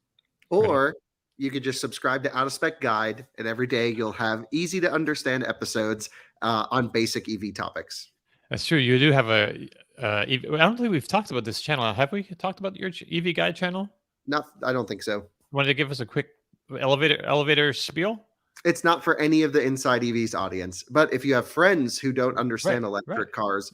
Or you could just subscribe to Out of Spec Guide, and every day you'll have easy to understand episodes on basic EV topics. That's true. You do have I don't think we've talked about this channel. Have we talked about your EV Guide channel? No, I don't think so. Wanted to give us a quick elevator spiel? It's not for any of the Inside EVs audience, but if you have friends who don't understand electric cars,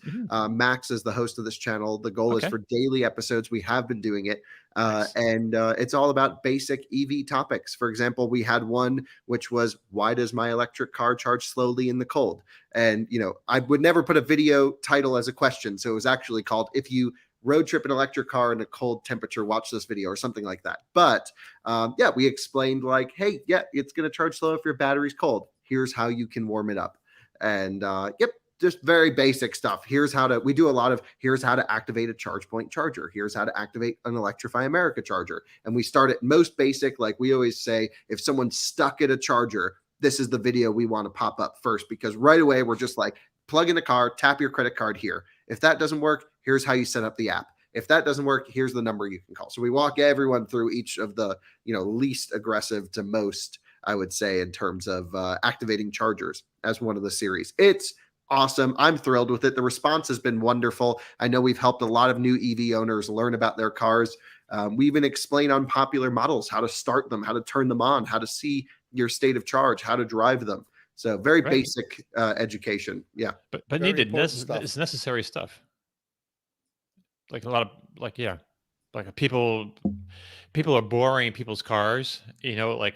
Max is the host of this channel. The goal is for daily episodes. We have been doing it. And it's all about basic EV topics. For example, we had one which was, why does my electric car charge slowly in the cold? And, I would never put a video title as a question. So it was actually called, if you road trip an electric car in a cold temperature, watch this video or something like that. But we explained like, hey, it's going to charge slow if your battery's cold. Here's how you can warm it up. And just very basic stuff. Here's how to activate a ChargePoint charger. Here's how to activate an Electrify America charger. And we start at most basic. Like we always say, if someone's stuck at a charger, this is the video we want to pop up first, because right away we're just like, plug in a car, tap your credit card here. If that doesn't work, here's how you set up the app. If that doesn't work, here's the number you can call. So we walk everyone through each of the, least aggressive to most, I would say, in terms of activating chargers as one of the series. It's awesome. I'm thrilled with it. The response has been wonderful. I know we've helped a lot of new EV owners learn about their cars. We even explain on popular models how to start them, how to turn them on, how to see your state of charge, how to drive them. So very basic education. Yeah. But needed. It's necessary stuff. Like a lot of like people are borrowing people's cars, like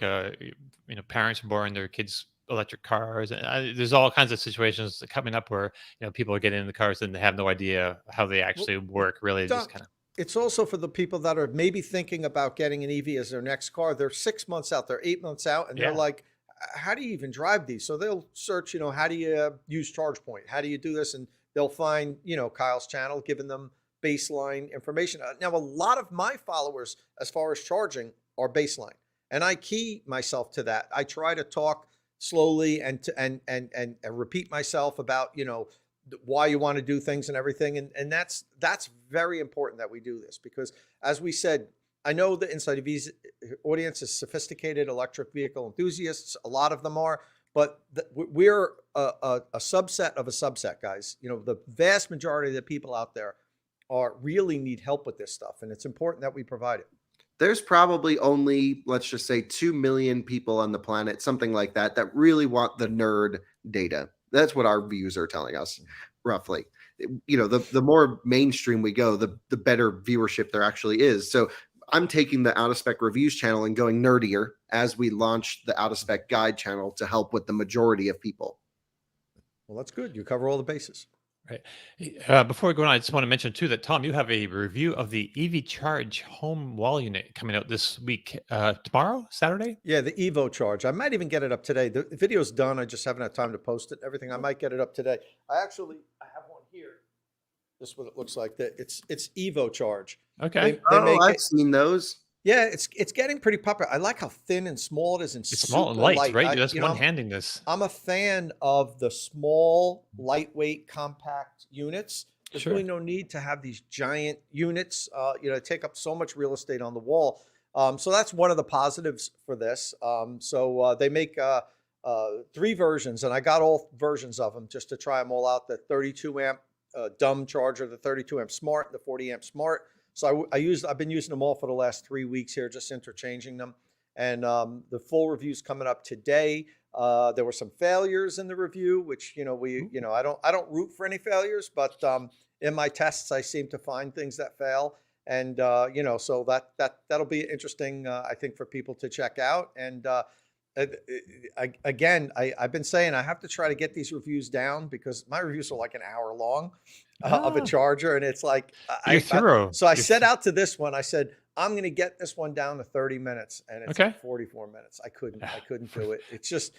parents are borrowing their kids electric cars, and there's all kinds of situations coming up where people are getting in the cars and they have no idea how they Well, actually work. Really, Dom, just kind of. it's also for the people that are maybe thinking about getting an EV as their next car. They're 6 months out, they're 8 months out, and they're Yeah. like, how do you even drive these? So they'll search, how do you use ChargePoint? How do you do this? And they'll find, Kyle's channel, giving them baseline information. Now, a lot of my followers, as far as charging, are baseline. And I key myself to that. I try to talk slowly and repeat myself about, why you want to do things and everything. And that's very important that we do this, because as we said, I know the Inside EV's audience is sophisticated electric vehicle enthusiasts. A lot of them are, but we're a subset of a subset, guys. The vast majority of the people out there really need help with this stuff. And it's important that we provide it. There's probably only, let's just say, 2 million people on the planet, something like that, that really want the nerd data. That's what our views are telling us, roughly. The more mainstream we go, the better viewership there actually is. So I'm taking the Out of Spec Reviews channel and going nerdier as we launch the Out of Spec Guide channel to help with the majority of people. Well, that's good. You cover all the bases. Right. Before we go on, I just want to mention too that Tom, you have a review of the EvoCharge home wall unit coming out this week, tomorrow, Saturday. Yeah, the EvoCharge. I might even get it up today. The video's done. I just haven't had time to post it. Everything. I might get it up today. I have one here. This is what it looks like. It's EvoCharge. Okay. I've seen those. Yeah, it's getting pretty popular. I like how thin and small it is, and It's small and light, right? That's one-handing this. I'm a fan of the small, lightweight, compact units. There's really no need to have these giant units, take up so much real estate on the wall. So that's one of the positives for this. So they make 3 versions, and I got all versions of them just to try them all out. The 32 amp dumb charger, the 32 amp smart, the 40 amp smart. So I've been using them all for the last 3 weeks here, just interchanging them. And the full review's coming up today. There were some failures in the review, which I don't root for any failures, but in my tests I seem to find things that fail, and so that'll be interesting, I think, for people to check out. And I've been saying I have to try to get these reviews down, because my reviews are like an hour long of a charger, and it's like so I set out to this one. I said, I'm going to get this one down to 30 minutes, and it's like 44 minutes. I couldn't do it. It's just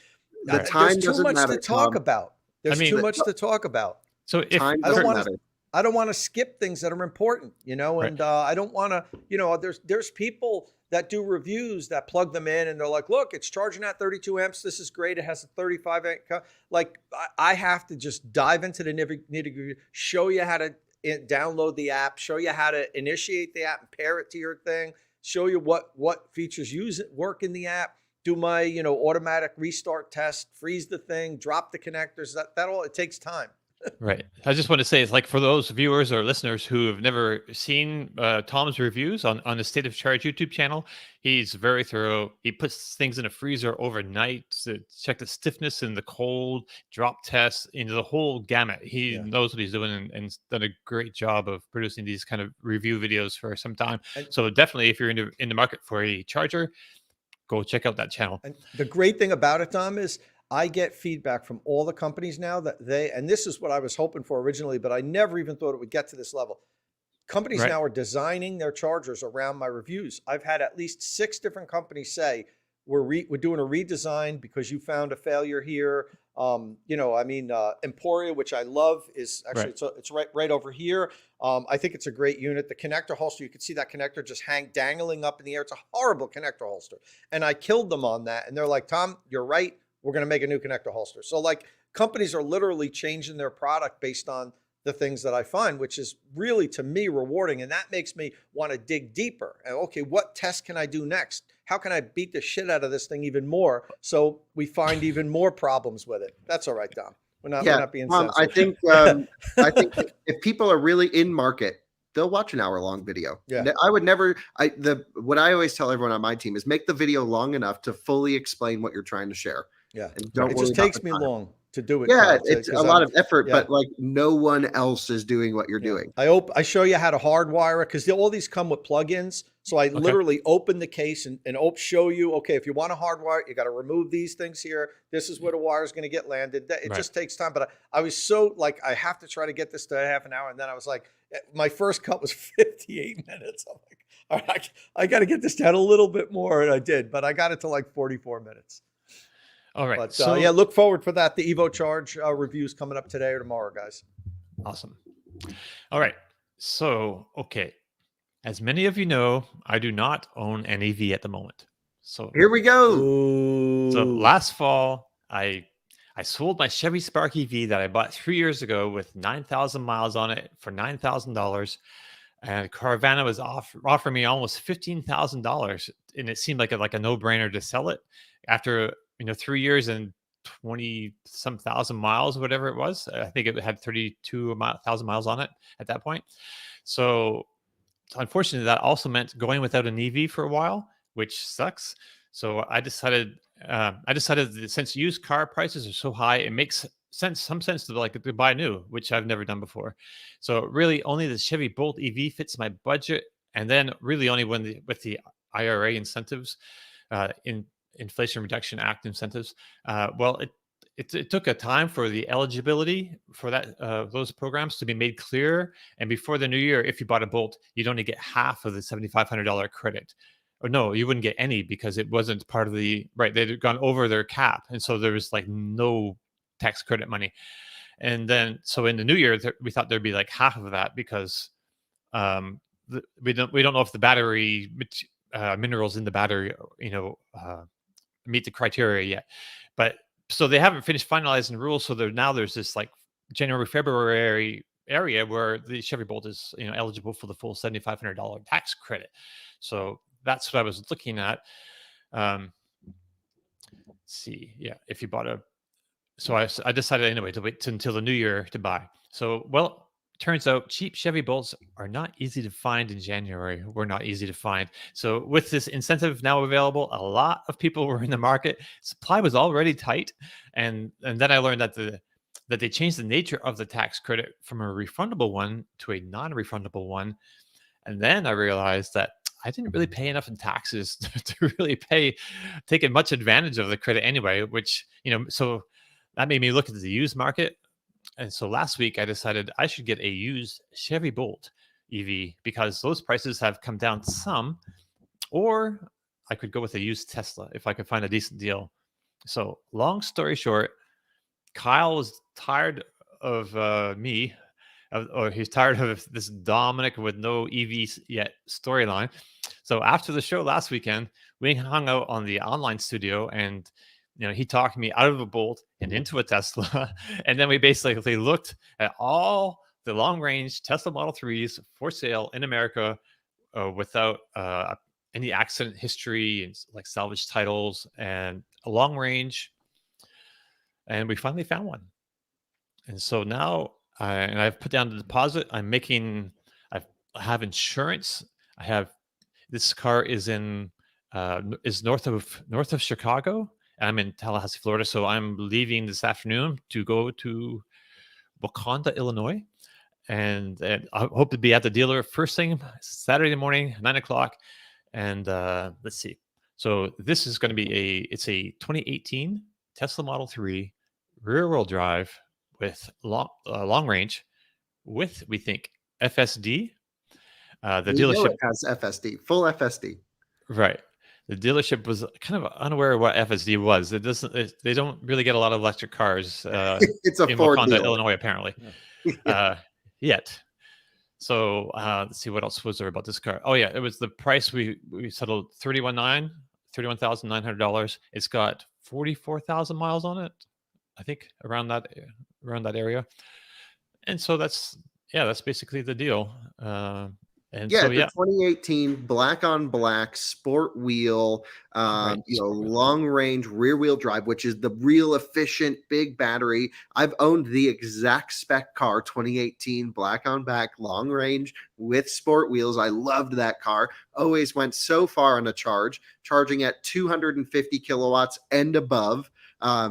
the time there's too much to talk about. There's too much to talk about. So if I don't want to skip things that are important, and I don't want to, there's people that do reviews that plug them in and they're like, look, it's charging at 32 amps. This is great. It has a 35 amp. Like, I have to just dive into the nitty-gritty, show you how to download the app, show you how to initiate the app and pair it to your thing, show you what features work in the app, do my, automatic restart test, freeze the thing, drop the connectors, that all, it takes time. Right. I just want to say, it's like, for those viewers or listeners who have never seen Tom's reviews on the State of Charge YouTube channel, he's very thorough. He puts things in a freezer overnight to check the stiffness and the cold, drop tests, into the whole gamut. He knows what he's doing, and done a great job of producing these kind of review videos for some time. So definitely, if you're in the market for a charger, go check out that channel. And the great thing about it, Tom, is I get feedback from all the companies now that and this is what I was hoping for originally, but I never even thought it would get to this level. Companies now are designing their chargers around my reviews. I've had at least 6 different companies say, we're doing a redesign because you found a failure here. Emporia, which I love, is actually, it's right over here. I think it's a great unit. The connector holster, you can see that connector just dangling up in the air. It's a horrible connector holster. And I killed them on that. And they're like, Tom, you're right. We're going to make a new connector holster. So like, companies are literally changing their product based on the things that I find, which is really, to me, rewarding. And that makes me want to dig deeper. And okay, what test can I do next? How can I beat the shit out of this thing even more, so we find even more problems with it? That's all right, Dom. We're not being sensitive. I think if people are really in market, they'll watch an hour-long video. Yeah. I would never. What I always tell everyone on my team is, make the video long enough to fully explain what you're trying to share. Yeah, and don't it worry just about takes the me time. long. to do it. Yeah, Kyle, it's a 'cause lot of effort, yeah. but like no one else is doing what you're Yeah. doing. I show you how to hardwire it because all these come with plugins. So I Okay. literally open the case and show you, okay, if you want to hardwire it, you got to remove these things here. This is where the wire is going to get landed. It Right. just takes time. But I was so like, I have to try to get this to half an hour. And then I was like, my first cut was 58 minutes. I'm like, all right, I got to get this down a little bit more. And I did, but I got it to like 44 minutes. All right. But So yeah, look forward for that. The EvoCharge reviews coming up today or tomorrow, guys. awesome. All right. So, okay. As many of you know, I do not own an EV at the moment. So, Here we go. so Ooh. last fall, I sold my Chevy Spark EV that I bought 3 years ago with 9,000 miles on it for $9,000. And Carvana was offering me almost $15,000, and it seemed like a no-brainer to sell it after 3 years and 20 some thousand miles, whatever it was. I think it had 32,000 miles on it at that point. So unfortunately, that also meant going without an EV for a while, which sucks. So I decided that since used car prices are so high, it makes some sense to buy new, which I've never done before. So really, only the Chevy Bolt EV fits my budget, and then really only with the IRA incentives, in Inflation Reduction Act incentives. Well, it took a time for the eligibility for those programs to be made clear. And before the new year, if you bought a Bolt, you'd only get half of the $7,500 credit. Or no, you wouldn't get any because it wasn't part of they'd gone over their cap. And so there was like no tax credit money. And then, so in the new year, we thought there'd be like half of that because we don't know if the battery minerals in the battery, meet the criteria yet. But so they haven't finished finalizing the rules. So there's this like January, February area where the Chevy Bolt is eligible for the full $7,500 tax credit. So that's what I was looking at. Let's see, yeah, if you bought so I decided anyway to wait until the new year to buy. So well, turns out cheap Chevy Bolts are not easy to find in January. We're not easy to find. So with this incentive now available, a lot of people were in the market. Supply was already tight, and then I learned that they changed the nature of the tax credit from a refundable one to a non-refundable one. And then I realized that I didn't really pay enough in taxes to really taking much advantage of the credit anyway, which, so that made me look at the used market. And so last week I decided I should get a used Chevy Bolt EV because those prices have come down some, or I could go with a used Tesla if I could find a decent deal. So long story short, Kyle was tired of me, or he's tired of this Domenick with no EV yet storyline. So after the show last weekend, we hung out on the online studio, and he talked me out of a Bolt and into a Tesla, and then we basically looked at all the long-range Tesla Model 3s for sale in America without any accident history and like salvage titles and a long range. And we finally found one. And so now I've put down the deposit. I have insurance. This car is north of Chicago. I'm in Tallahassee, Florida. So I'm leaving this afternoon to go to Waconda, Illinois. And I hope to be at the dealer first thing Saturday morning, 9:00. And let's see. So this is going to be it's a 2018 Tesla Model 3 rear-wheel drive with long range with, we think, FSD. The dealership it has FSD, full FSD. Right. The dealership was kind of unaware of what FSD was. They don't really get a lot of electric cars It's a in Ford Waconda, dealer. Illinois, apparently. Yeah. Yet. So let's see, what else was there about this car? Oh yeah, it was the price we settled $31,900. It's got 44,000 miles on it, I think, around that area. And so that's basically the deal. And yeah, so, the 2018 black on black sport wheel, Right, sport wheel. long range rear wheel drive, which is the real efficient big battery. I've owned the exact spec car, 2018 black on black long range with sport wheels. I loved that car. Always went so far on a charging at 250 kilowatts and above. A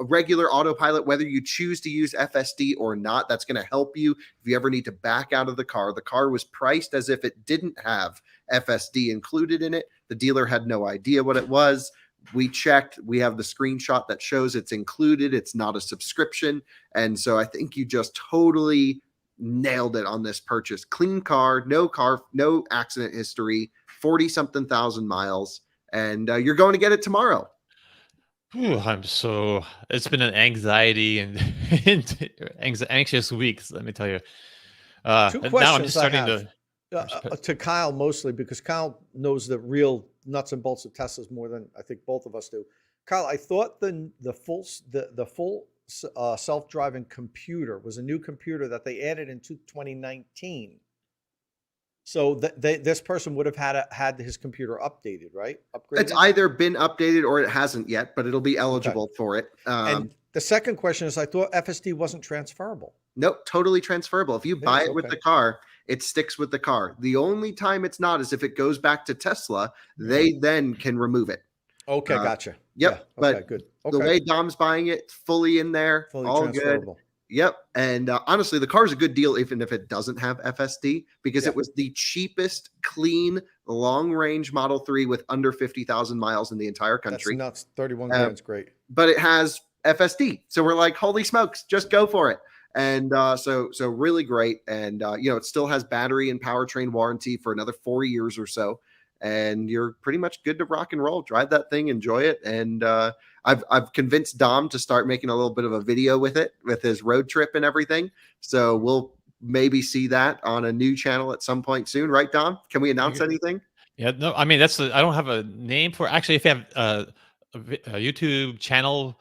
regular autopilot, whether you choose to use FSD or not, that's going to help you if you ever need to back out of the car. The car was priced as if it didn't have FSD included in it. The dealer had no idea what it was. We checked. We have the screenshot that shows it's included. It's not a subscription. And so I think you just totally nailed it on this purchase. Clean car, no accident history, 40-something thousand miles. And you're going to get it tomorrow. Whew, it's been an anxiety and anxious weeks, let me tell you. Two And now I'm questions just I starting have to Kyle mostly, because Kyle knows the real nuts and bolts of Teslas more than I think both of us do. Kyle, I thought the full self-driving computer was a new computer that they added in 2019. So this person would have had his computer updated, right? Upgraded? It's either been updated or it hasn't yet, but it'll be eligible for it. And the second question is, I thought FSD wasn't transferable. Nope, totally transferable. If you buy it with okay. the car, it sticks with the car. The only time it's not is if it goes back to Tesla, they then can remove it. Okay, gotcha. Yep, Yeah, but okay, good. the way Dom's buying it, fully in there, Fully all transferable. good. Yep, and honestly, the car is a good deal even if it doesn't have FSD, because it was the cheapest, clean, long-range Model 3 with under 50,000 miles in the entire country. That's nuts. 31 grand's great. But it has FSD, so we're like, holy smokes, just go for it. And so really great. And it still has battery and powertrain warranty for another 4 years or so. And you're pretty much good to rock and roll. Drive that thing, enjoy it. And I've convinced Dom to start making a little bit of a video with it, with his road trip and everything. So we'll maybe see that on a new channel at some point soon, right, Dom? Can we announce anything? Yeah, no, I mean, I don't have a name for it. Actually, if you have a YouTube channel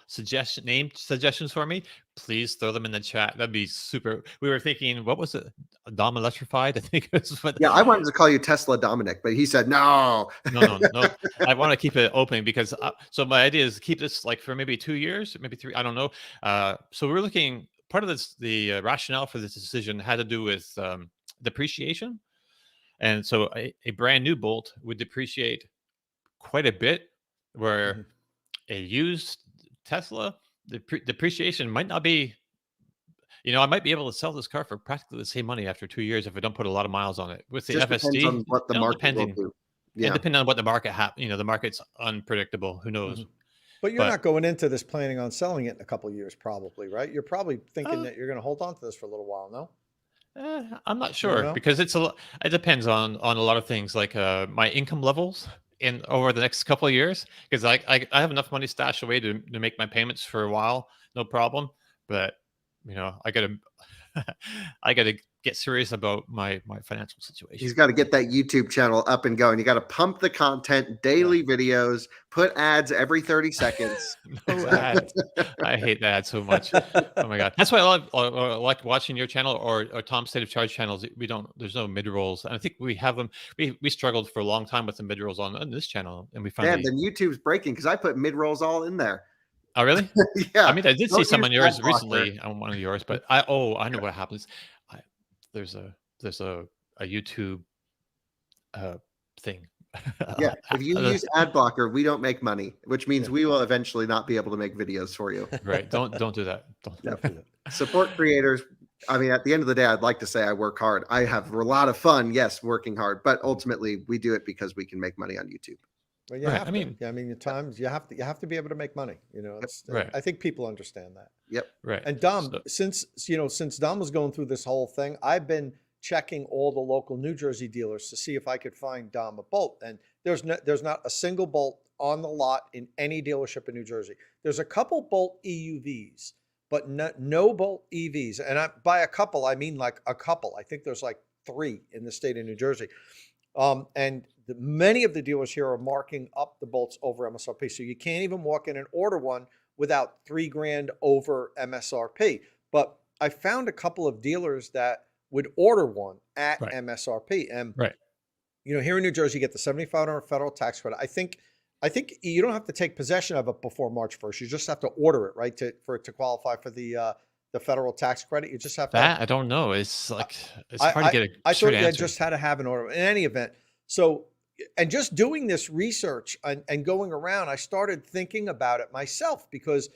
name suggestions for me, please throw them in the chat. That'd be super. We were thinking, what was it? Dom Electrified, I think it was. Yeah, I wanted to call you Tesla Domenick, but he said no. No. I want to keep it open because so my idea is to keep this like for maybe 2 years, maybe 3. I don't know. So we're looking. Part of this, the rationale for this decision had to do with depreciation, and so a brand new Bolt would depreciate quite a bit, where a used Tesla, the depreciation might not be. I might be able to sell this car for practically the same money after 2 years if I don't put a lot of miles on it. With the Just FSD, depends on what the market will do. Yeah, depending on what the market the market's unpredictable. Who knows? But you're not going into this planning on selling it in a couple of years, probably, right? You're probably thinking that you're going to hold on to this for a little while, no? I'm not sure because it depends on a lot of things, like my income levels over the next couple of years, because I have enough money stashed away to make my payments for a while, no problem. But I gotta get serious about my financial situation. He's got to get that YouTube channel up and going. You got to pump the content, daily videos, put ads every 30 seconds. No ads. I hate that so much. Oh my god, that's why I like watching your channel or Tom's State of Charge channels. There's no mid rolls, and I think we have them. We struggled for a long time with the mid rolls on this channel, and we finally. Yeah, then YouTube's breaking because I put mid rolls all in there. Oh really? Yeah. I mean, I did see some on yours recently, on one of yours, but I know what happens. There's a YouTube thing. Yeah, if you use ad blocker, we don't make money, which means we will eventually not be able to make videos for you. Right? Don't do that. Don't do that. Support creators. I mean, at the end of the day, I'd like to say I work hard. I have a lot of fun, yes, working hard, but ultimately we do it because we can make money on YouTube. Well, you have to. I mean, at times you have to be able to make money. Right. I think people understand that. Yep. Right. And Dom, since Dom was going through this whole thing, I've been checking all the local New Jersey dealers to see if I could find Dom a Bolt, and there's not a single Bolt on the lot in any dealership in New Jersey. There's a couple Bolt EUVs, but no Bolt EVs. And by a couple, I mean like a couple. I think there's like 3 in the state of New Jersey. And many of the dealers here are marking up the Bolts over MSRP. So you can't even walk in and order one without $3,000 over MSRP. But I found a couple of dealers that would order one at MSRP. And here in New Jersey, you get the $7,500 federal tax credit. I think you don't have to take possession of it before March 1st. You just have to order it, right, for it to qualify for the federal tax credit. You just have to. I don't know. It's like it's hard to get a I straight thought you answer. just had to have an order in any event. So and just doing this research and going around, I started thinking about it myself because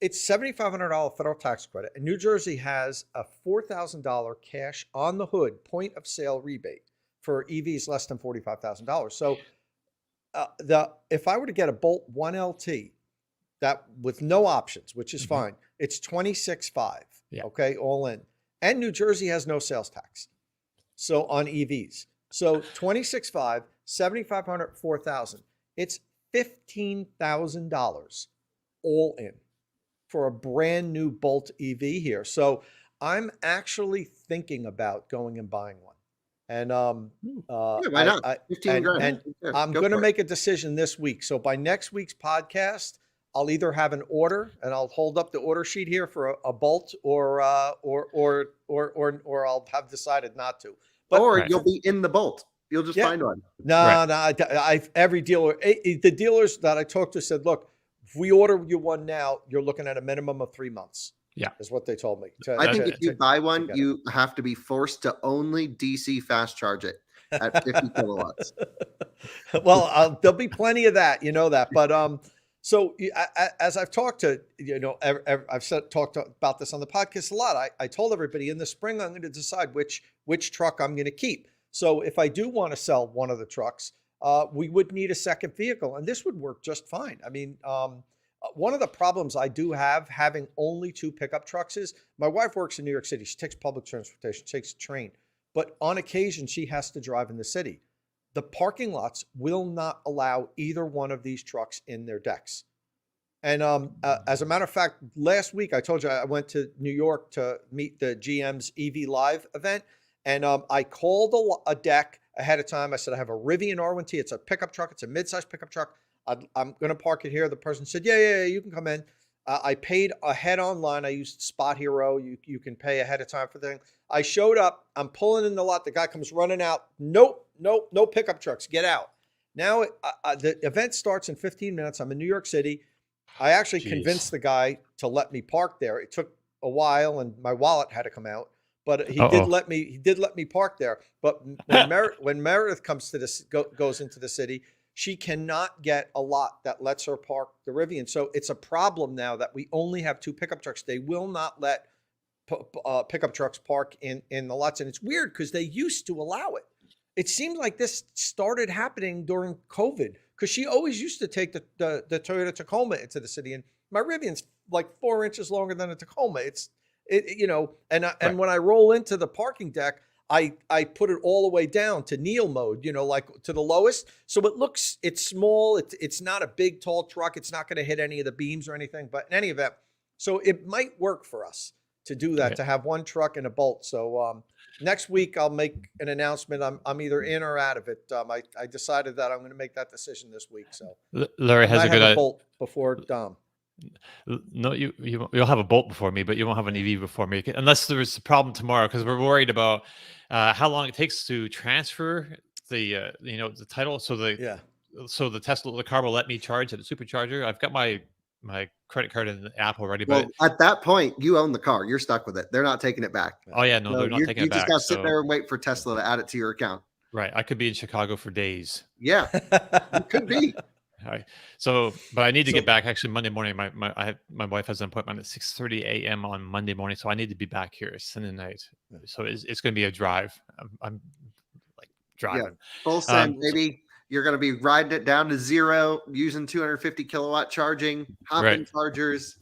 it's $7,500 federal tax credit, and New Jersey has a $4,000 cash on the hood point of sale rebate for EVs less than $45,000. So if I were to get a Bolt 1LT that with no options, which is fine, it's $26,500. Yeah. Okay, all in, and New Jersey has no sales tax, so on EVs. So $26,500, $7,500, $4,000. It's $15,000 all in for a brand new Bolt EV here. So I'm actually thinking about going and buying one. And why not? 15 grand. I'm going to make a decision this week. So by next week's podcast, I'll either have an order, and I'll hold up the order sheet here for a Bolt, or I'll have decided not to. But, or you'll be in the Bolt. You'll just find one. No, every dealer, the dealers that I talked to said, look, if we order you one now, you're looking at a minimum of 3 months. Yeah, is what they told me. I think if you buy one, you have to be forced to only DC fast charge it at 50 kilowatts. Well, there'll be plenty of that, you know that. But so as I've talked to, I've talked about this on the podcast a lot. I told everybody in the spring I'm going to decide which truck I'm going to keep. So if I do want to sell one of the trucks, we would need a second vehicle, and this would work just fine. I mean, one of the problems I do have having only 2 pickup trucks is my wife works in New York City. She takes public transportation, takes a train, but on occasion she has to drive in the city. The parking lots will not allow either one of these trucks in their decks. And as a matter of fact, last week I told you I went to New York to meet the GM's EV Live event, and I called a deck ahead of time. I said, I have a Rivian R1T. It's a pickup truck. It's a mid-sized pickup truck. I'm going to park it here. The person said, yeah, you can come in. I paid ahead online. I used Spot Hero. You can pay ahead of time for the thing. I showed up. I'm pulling in the lot. The guy comes running out. Nope, no pickup trucks. Get out. Now the event starts in 15 minutes. I'm in New York City. I actually convinced the guy to let me park there. It took a while, and my wallet had to come out. But he did let me park there. But when Meredith comes to this, goes into the city, she cannot get a lot that lets her park the Rivian. So it's a problem now that we only have 2 pickup trucks. They will not let pickup trucks park in the lots. And it's weird because they used to allow it. It seems like this started happening during COVID, because she always used to take the Toyota Tacoma into the city. And my Rivian's like 4 inches longer than a Tacoma. And when I roll into the parking deck, I put it all the way down to Neil mode, like to the lowest. So it's small. It's not a big, tall truck. It's not going to hit any of the beams or anything, but in any event, so it might work for us to do that, to have one truck and a Bolt. So next week I'll make an announcement. I'm either in or out of it. I decided that I'm going to make that decision this week. So Larry has a good Bolt before Dom. No, you'll have a Bolt before me, but you won't have an EV before me, unless there's a problem tomorrow, because we're worried about how long it takes to transfer the the title. So the Tesla, the car will let me charge at a supercharger. I've got my credit card in the app already. Well, at that point, you own the car. You're stuck with it. They're not taking it back. Oh yeah, no, they're not taking it back. You just got to sit there and wait for Tesla to add it to your account. Right. I could be in Chicago for days. Yeah, it could be. Right. So, but I need to get back actually Monday morning. My wife has an appointment at 6:30 a.m. on Monday morning, so I need to be back here Sunday night. So it's going to be a drive. I'm like driving. Yeah. Full send, maybe you're going to be riding it down to 0 using 250 kilowatt charging, hopping chargers.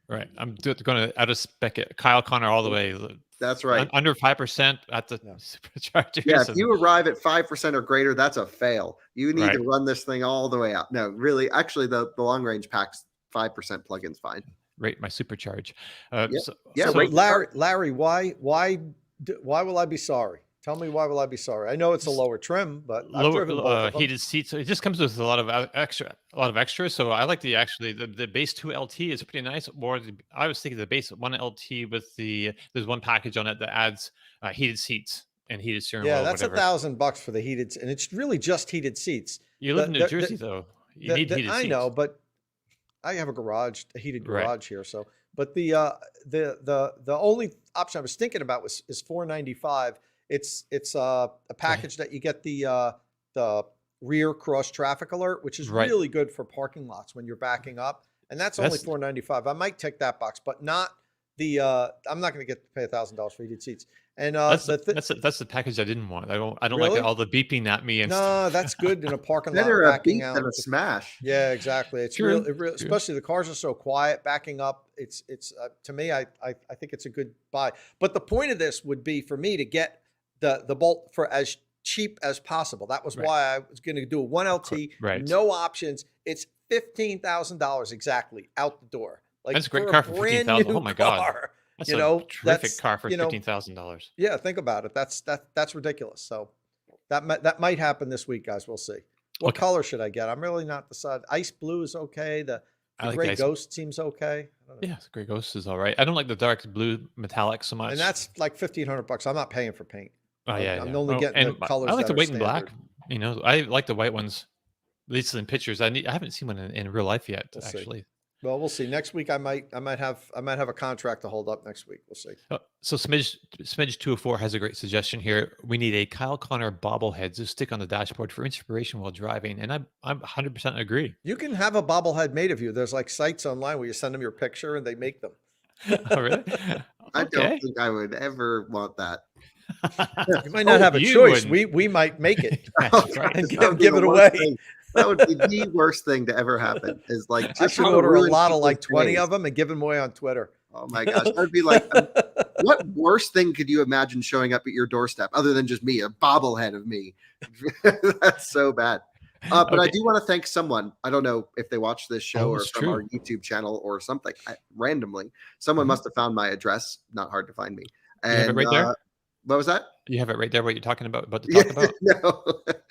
Right. I'm going to out of spec it. Kyle Connor all the way. That's right. Under 5% at the superchargers. Yeah, if you arrive at 5% or greater, that's a fail. You need to run this thing all the way out. No, really, actually, the long range packs 5% plug-ins fine. Rate my supercharge. Larry, why will I be sorry? Tell me, why will I be sorry? I know it's a lower trim, but lower heated seats. So it just comes with a lot of extra. So I like the base 2 LT is pretty nice. Or I was thinking the base 1 LT with there's one package on it that adds heated seats and heated steering wheel. Yeah, that's $1,000 for the heated, and it's really just heated seats. You live in New Jersey though. You need heated seats. I know, but I have a heated garage here. So, but the only option I was thinking about is $495. It's a package that you get the the rear cross traffic alert, which is Right. really good for parking lots when you're backing up. And that's only That's $495. I might tick that box, but not the. I'm not going to get to pay $1,000 for heated seats. And that's the package I didn't want. I don't like really, all the beeping at me and no, stuff. that's good in a parking lot Better a backing beat out. than a smash. Yeah, exactly. It's True, real, true. especially the cars are so quiet backing up. It's to me, I think it's a good buy. But the point of this would be for me to get the Bolt for as cheap as possible. That was Right. why I was going to do a 1LT, Right. no options. It's $15,000 exactly out the door. Like That's a great for car for brand $15,000. new Oh my God. car. That's You a know, terrific that's car for you know, $15,000. yeah. Think about it. That's ridiculous. So that might happen this week, guys. We'll see. What Okay. color should I get? I'm really not decided. Ice blue is okay. The I like gray the ice. ghost seems okay. I don't know. Yeah, Grey Ghost is all right. I don't like the dark blue metallic so much. And that's like $1,500. I'm not paying for paint. oh yeah, I'm yeah. only Oh, getting the and colors I like that the are white and black. standard. You know, I like the white ones. At least in pictures. I haven't seen one in real life yet. We'll see. Actually. Well, we'll see. Next week I might have a contract to hold up next week. We'll see. So Smidge 204 has a great suggestion here. We need a Kyle Connor bobblehead to stick on the dashboard for inspiration while driving, and I'm 100% agree. You can have a bobblehead made of you. There's like sites online where you send them your picture and they make them. Oh, really? I Okay. don't think I would ever want that. You might not Oh, have a you choice. wouldn't. We might make it That's right. and That would be give the it worst away. thing. That would be the worst thing to ever happen. Is like I just should how to order a ruin lot of like people's 20 days. of them and give them away on Twitter. Oh my gosh, that would be like, what worse thing could you imagine showing up at your doorstep other than just me, a bobblehead of me? That's so bad. But I Okay. do want to thank someone. I don't know if they watch this show Oh, or it's from our true. YouTube channel or something. Randomly, someone Mhm. must have found my address. Not hard to find me. You have it And right there? what was that? You have it right there. What you're talking about to Yeah, talk about? no,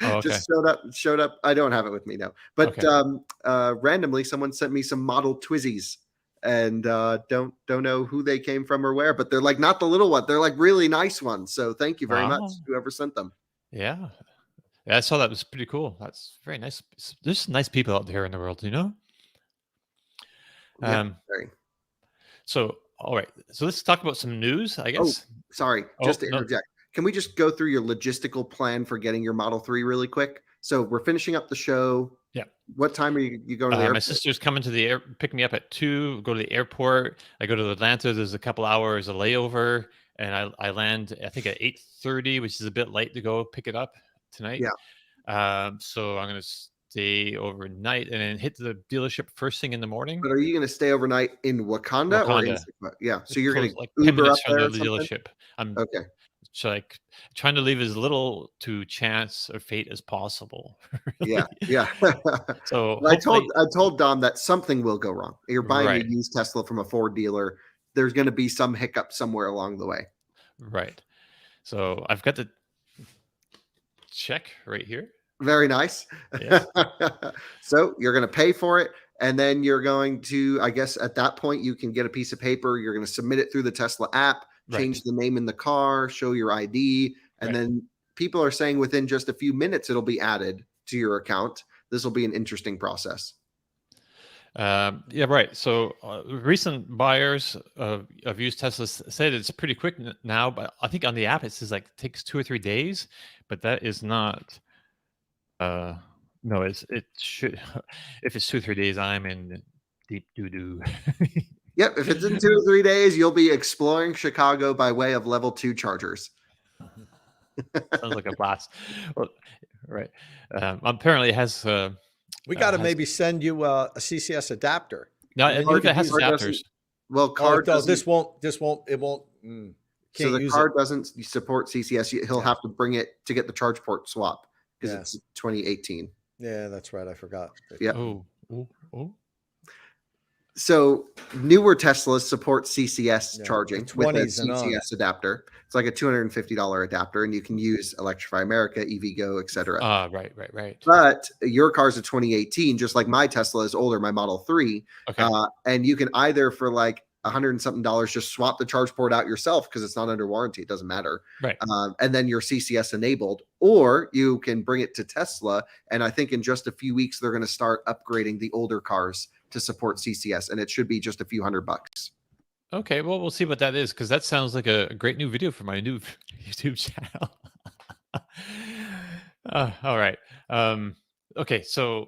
Oh, okay. just showed up. I don't have it with me now, but Okay. randomly someone sent me some model Twizzies, and don't know who they came from or where, but they're like not the little one. They're like really nice ones. So thank you very much, Wow. whoever sent them. Yeah. Yeah, I saw that. It was pretty cool. That's very nice. There's nice people out there in the world, you know? Yeah, Um, very. so all right. So let's talk about some news, I Oh, guess. sorry, Oh, just to no. interject. Can we just go through your logistical plan for getting your Model 3 really quick? So we're finishing up the show. Yeah. What time are you going to the My airport? sister's coming to the air, pick me up at 2, go to the airport. I go to Atlanta. There's a couple hours of layover, and I land, I think, at 8:30, which is a bit late to go pick it up tonight. Yeah. So I'm going to stay overnight and then hit the dealership first thing in the morning. But are you going to stay overnight in Wakanda or in Wakanda. Sigma? Yeah. So It's you're going close, to like 10 Uber up minutes from there the or something? dealership. I'm Okay. like trying to leave as little to chance or fate as possible. Yeah. really. Yeah. So But I hopefully, told Dom that something will go wrong. You're buying right, a used Tesla from a Ford dealer. There's going to be some hiccup somewhere along the way. right. So I've got the check right here. Very nice. Yes. So you're going to pay for it. And then you're going to, I guess at that point, you can get a piece of paper. You're going to submit it through the Tesla app, Right. change the name in the car, show your ID. And Right. then people are saying within just a few minutes, it'll be added to your account. This will be an interesting process. Yeah, right. So recent buyers of used Teslas said it's pretty quick now, but I think on the app it says like it takes 2 or 3 days, but that is not. No, it should. If it's 2 or 3 days, I'm in deep doo doo. Yep. If it's in 2 or 3 days, you'll be exploring Chicago by way of level 2 chargers. Sounds like a blast. Well, right. Apparently, it has. We got to has- maybe send you a CCS adapter. No, Maybe even if it has car doesn't- adapters. Well, car Oh, doesn't, this won't. It won't. so Can't the use car it. doesn't support CCS. He'll Yeah. have to bring it to get the ChargePort swap because Yeah. it's 2018. Yeah, that's right. I forgot. Yep. Oh. So newer Teslas support CCS Yeah, charging the with a 20s and on. CCS adapter. It's like a $250 adapter, and you can use Electrify America, EVgo, etc. Right. But your car's a 2018, just like my Tesla is older, my Model 3. Okay. And you can either for like $100 and something just swap the charge port out yourself because it's not under warranty. It doesn't matter. Right. And then you're CCS enabled, or you can bring it to Tesla. And I think in just a few weeks, they're going to start upgrading the older cars to support CCS. And it should be just a few $100. Okay, well, we'll see what that is because that sounds like a great new video for my new YouTube channel. All right. Okay, so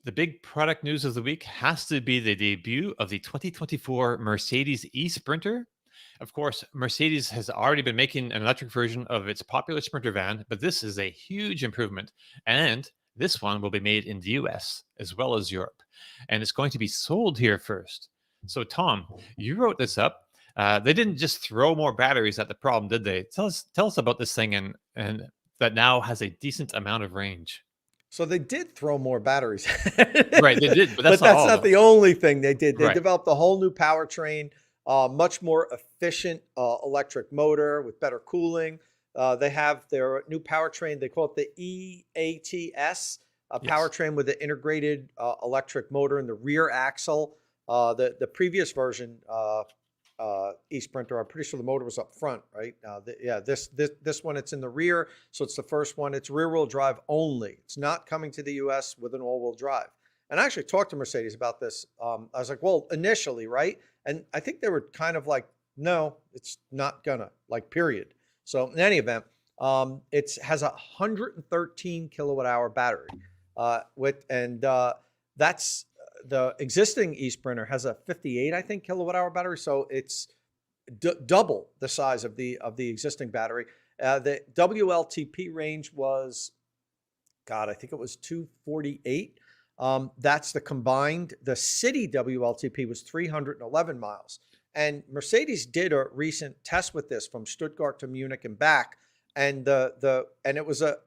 the big product news of the week has to be the debut of the 2024 Mercedes eSprinter. Of course, Mercedes has already been making an electric version of its popular Sprinter van, but this is a huge improvement. And this one will be made in the US as well as Europe. And it's going to be sold here first. So, Tom, you wrote this up. They didn't just throw more batteries at the problem, did they? Tell us about this thing and that now has a decent amount of range. So they did throw more batteries. Right, they did, but But that's not that's all, not though. the only thing they did. They Right. developed a whole new powertrain, much more efficient electric motor with better cooling. They have their new powertrain. They call it the EATS, a Yes. powertrain with an integrated electric motor in the rear axle. The previous version, eSprinter, I'm pretty sure the motor was up front, right? This one, it's in the rear, so it's the first one. It's rear-wheel drive only. It's not coming to the US with an all-wheel drive. And I actually talked to Mercedes about this. I was like, well, initially, right? And I think they were kind of like, no, it's not gonna, like, period. So in any event, it has a 113 kilowatt hour battery, that's the existing eSprinter has a 58, I think, kilowatt hour battery. So it's double the size of the existing battery. The WLTP range was, God, I think it was 248. That's the combined. The city WLTP was 311 miles. And Mercedes did a recent test with this from Stuttgart to Munich and back. And it was a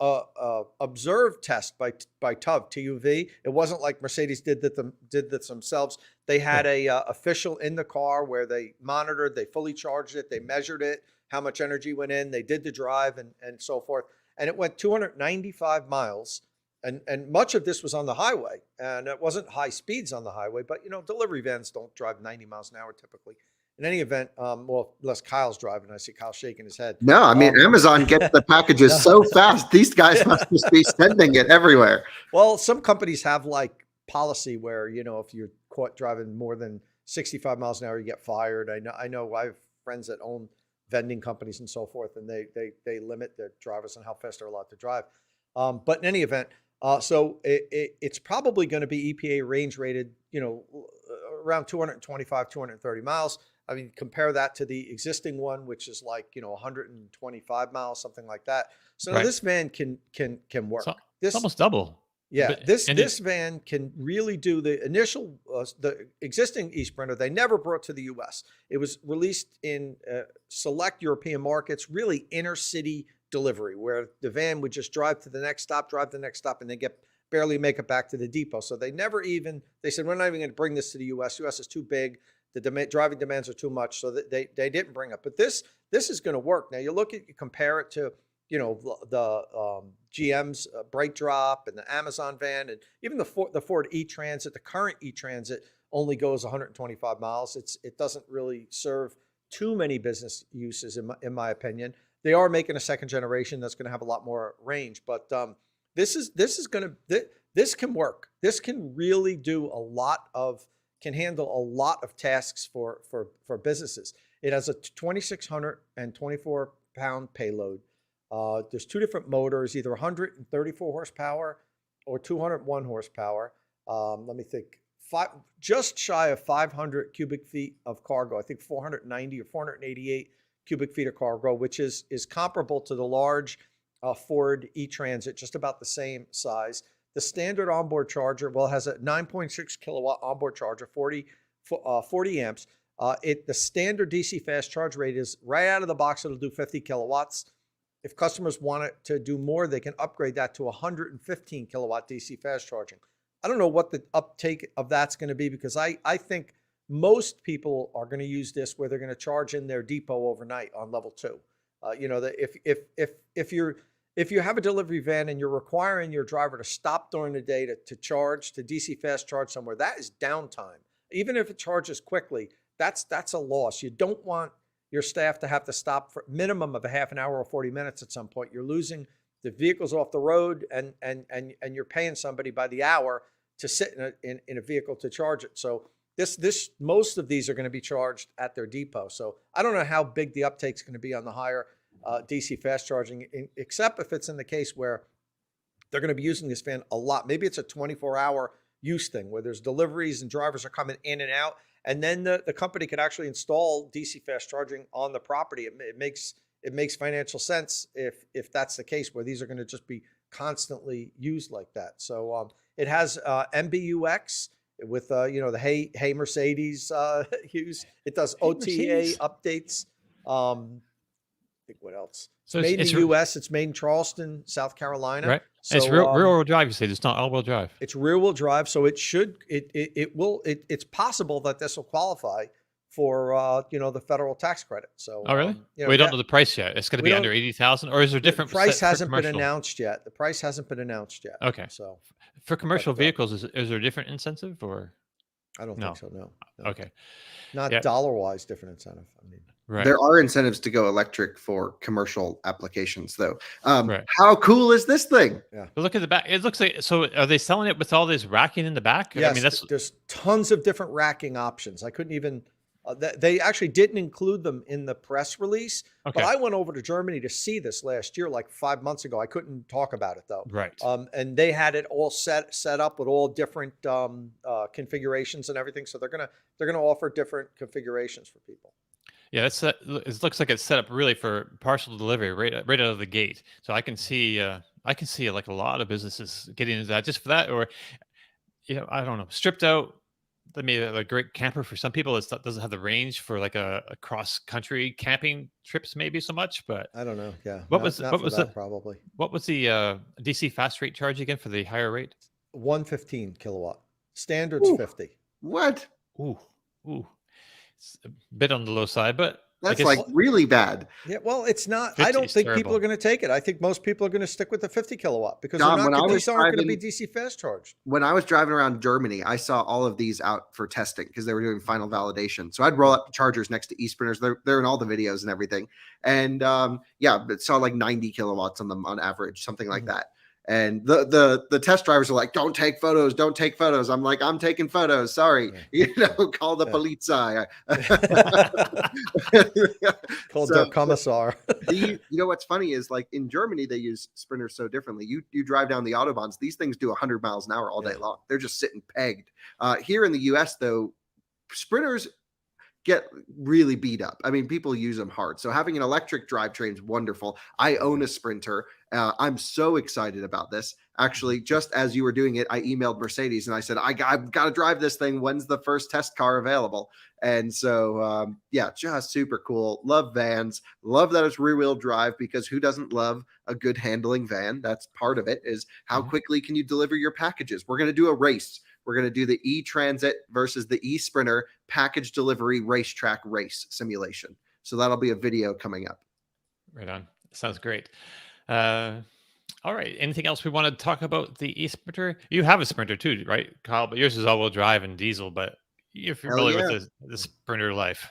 observed test by TUV. It wasn't like Mercedes did this themselves. They had a official in the car where they monitored, they fully charged it, they measured it, how much energy went in, they did the drive and so forth. And it went 295 miles. And much of this was on the highway, and it wasn't high speeds on the highway, but delivery vans don't drive 90 miles an hour typically. In any event, well, unless Kyle's driving, I see Kyle shaking his head. No, I mean, Amazon gets the packages so fast. These guys must just be sending it everywhere. Well, some companies have like policy where, if you're caught driving more than 65 miles an hour, you get fired. I know I have friends that own vending companies and so forth, and they limit their drivers on how fast they're allowed to drive. But in any event, so it's probably going to be EPA range rated, around 225, 230 miles. I mean, compare that to the existing one, which is like, 125 miles, something like that. So Right. this van can work. It's almost double. Yeah, But- this and this van can really do the initial, the existing eSprinter. They never brought to the U.S. It was released in select European markets, really inner city delivery, where the van would just drive to the next stop, and they barely make it back to the depot. So they said, we're not even going to bring this to the U.S. U.S. is too big. The driving demands are too much, so that they didn't bring it. But this is going to work. Now you compare it to the GM's brake drop and the Amazon van, and even the Ford E-Transit. The current E-Transit only goes 125 miles. It doesn't really serve too many business uses, in my opinion. They are making a second generation that's going to have a lot more range, but this can work. This can really can handle a lot of tasks for businesses. It has a 2,624 pound payload. There's two different motors, either 134 horsepower or 201 horsepower. Let me think. Just shy of 500 cubic feet of cargo. I think 490 or 488 cubic feet of cargo, which is comparable to the large Ford E-Transit, just about the same size. The standard onboard charger, it has a 9.6 kilowatt onboard charger, 40 amps. The standard DC fast charge rate is right out of the box. It'll do 50 kilowatts. If customers want it to do more, they can upgrade that to 115 kilowatt DC fast charging. I don't know what the uptake of that's going to be, because I think most people are going to use this where they're going to charge in their depot overnight on level 2. If you have a delivery van and you're requiring your driver to stop during the day to charge, to DC fast charge somewhere, that is downtime. Even if it charges quickly, that's a loss. You don't want your staff to have to stop for a minimum of a half an hour or 40 minutes at some point. You're losing the vehicles off the road, and you're paying somebody by the hour to sit in a vehicle to charge it. So most of these are going to be charged at their depot. So I don't know how big the uptake's going to be on the higher DC fast charging, except if it's in the case where they're going to be using this fan a lot. Maybe it's a 24-hour use thing where there's deliveries and drivers are coming in and out. And then the company could actually install DC fast charging on the property. It makes financial sense if that's the case, where these are going to just be constantly used like that. So it has MBUX with the Hey Mercedes use. It does OTA Mercedes. updates. I think what else? So It's made in the U.S. It's made in Charleston, South Carolina. Right. So It's rear-wheel drive. You said it's not all-wheel drive. it's rear-wheel drive, so it's possible that this will qualify for the federal tax credit. So Oh, really? We don't know the price yet. It's going to we be don't- under 80,000, or is there different The price for hasn't been commercial? announced yet. The price hasn't been announced yet. Okay. So For commercial But, vehicles, is there a different incentive or I don't No. think so. No. okay? Not Yeah. dollar-wise different incentive. I mean, Right. There are incentives to go electric for commercial applications, though. Right. How cool is this thing? But look at the back. It looks like, so are they selling it with all this racking in the back? yes, I mean, that's there's tons of different racking options. I couldn't even. They actually didn't include them in the press release. okay. But I went over to Germany to see this last year, like 5 months ago. I couldn't talk about it though. Right. And they had it all set up with all different configurations and everything. So they're gonna offer different configurations for people. Yeah, it looks like it's set up really for parcel delivery right out of the gate. So I can see like a lot of businesses getting into that just for that, or I don't know, stripped out. I mean, a great camper for some people. It doesn't have the range for like a cross country camping trips, maybe so much. But I don't know. Yeah. What not- was- not what for was that, the- probably what was the DC fast rate charge again for the higher rate? 115 kilowatt. Standard's Ooh. 50. What? Ooh, it's a bit on the low side, but I That's guess- like really bad. Yeah, well, it's not. 50 I don't is think people terrible. are going to take it. I think most people are going to stick with the 50 kilowatt because Don, they're when I not. was These aren't going to be driving- DC fast charged. When I was driving around Germany, I saw all of these out for testing because they were doing final validation. So I'd roll up the chargers next to eSprinters. They're in all the videos and everything. And but saw like 90 kilowatts on them on average, something like Mhm. that. And the test drivers are like, don't take photos. I'm like, I'm taking photos. Sorry. Call the Yeah. polizei. Called So- their commissar. You know what's funny is like in Germany they use sprinters so differently. You drive down the autobahns, these things do 100 miles an hour all day Yeah. long. They're just sitting pegged. Here in the US though, sprinters get really beat up. I mean, people use them hard. So having an electric drivetrain is wonderful. I own a Sprinter. I'm so excited about this. Actually, just as you were doing it, I emailed Mercedes and I said, I've got to drive this thing. When's the first test car available? And so, just super cool. Love vans. Love that it's rear wheel drive because who doesn't love a good handling van? That's part of it is how Mhm. quickly can you deliver your packages? We're going to do a race. We're going to do the eTransit versus the eSprinter package delivery racetrack race simulation. So that'll be a video coming up. Right on. Sounds great. All right. Anything else we want to talk about the eSprinter? You have a Sprinter too, right, Kyle? But yours is all-wheel drive and diesel. But you're familiar with the Sprinter life.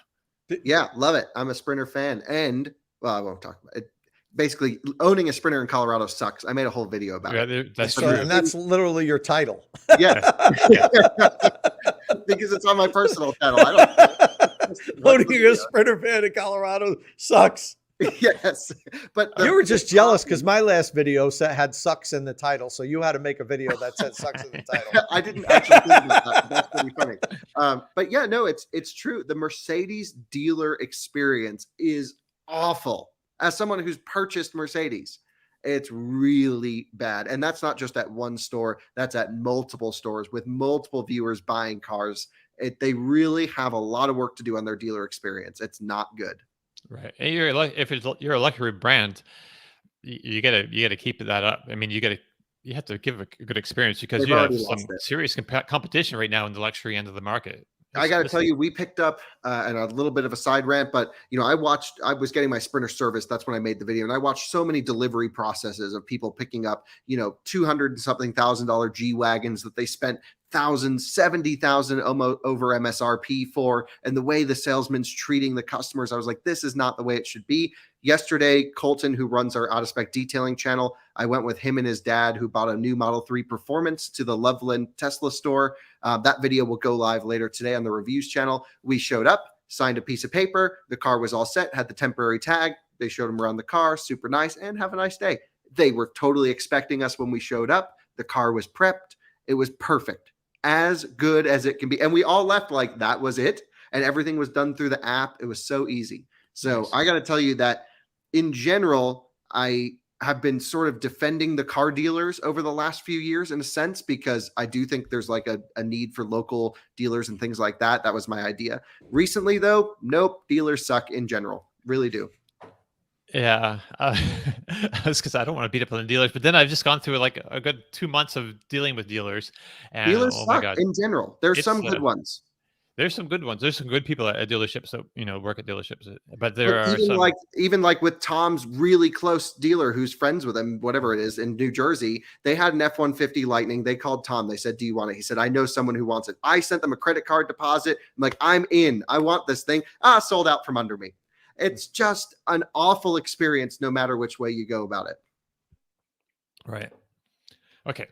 Yeah, love it. I'm a Sprinter fan. And, well, I won't talk about it. Basically, owning a Sprinter in Colorado sucks. I made a whole video about it. That's So, true. and that's literally your title. Yeah, because it's on my personal channel. I don't Owning a Sprinter fan in Colorado sucks. Yes, but You were just jealous because my last video had sucks in the title. So you had to make a video that said sucks in the title. I didn't actually think about that. That's pretty funny. But yeah, no, it's true. The Mercedes dealer experience is awful. As someone who's purchased Mercedes, it's really bad. And that's not just at one store. That's at multiple stores with multiple viewers buying cars. They really have a lot of work to do on their dealer experience. It's not good. Right. And you're a luxury brand, you gotta keep that up. I mean, you have to give a good experience because They've you have already some lost it. serious competition right now in the luxury end of the market. I got to tell you, we picked up and a little bit of a side rant, but I was getting my Sprinter service. That's when I made the video, and I watched so many delivery processes of people picking up, $200 and something $1,000 G wagons that they spent thousands, 70,000 almost over MSRP for, and the way the salesman's treating the customers. I was like, this is not the way it should be. Yesterday, Colton, who runs our out of spec detailing channel, I went with him and his dad, who bought a new Model 3 Performance to the Loveland Tesla store. That video will go live later today on the reviews channel. We showed up, signed a piece of paper. The car was all set, had the temporary tag. They showed him around the car, super nice, and have a nice day. They were totally expecting us when we showed up. The car was prepped. It was perfect, as good as it can be. And we all left like that was it. And everything was done through the app. It was so easy. So Nice. I got to tell you that in general, I have been sort of defending the car dealers over the last few years in a sense, because I do think there's like a need for local dealers and things like that. That was my idea. Recently, though, nope, dealers suck in general. Really do. Yeah, that's because I don't want to beat up on the dealers. But then I've just gone through like a good 2 months of dealing with dealers, and Dealers oh my suck god, in general. There's it's some good ones. there's some good ones. There's some good people at dealerships that work at dealerships, but But there are some. even like with Tom's really close dealer who's friends with him, whatever it is, in New Jersey, they had an F-150 Lightning. They called Tom. They said, "Do you want it?" He said, "I know someone who wants it." I sent them a credit card deposit. I'm like, "I'm in. I want this thing." Sold out from under me. It's just an awful experience, no matter which way you go about it. Right. Okay.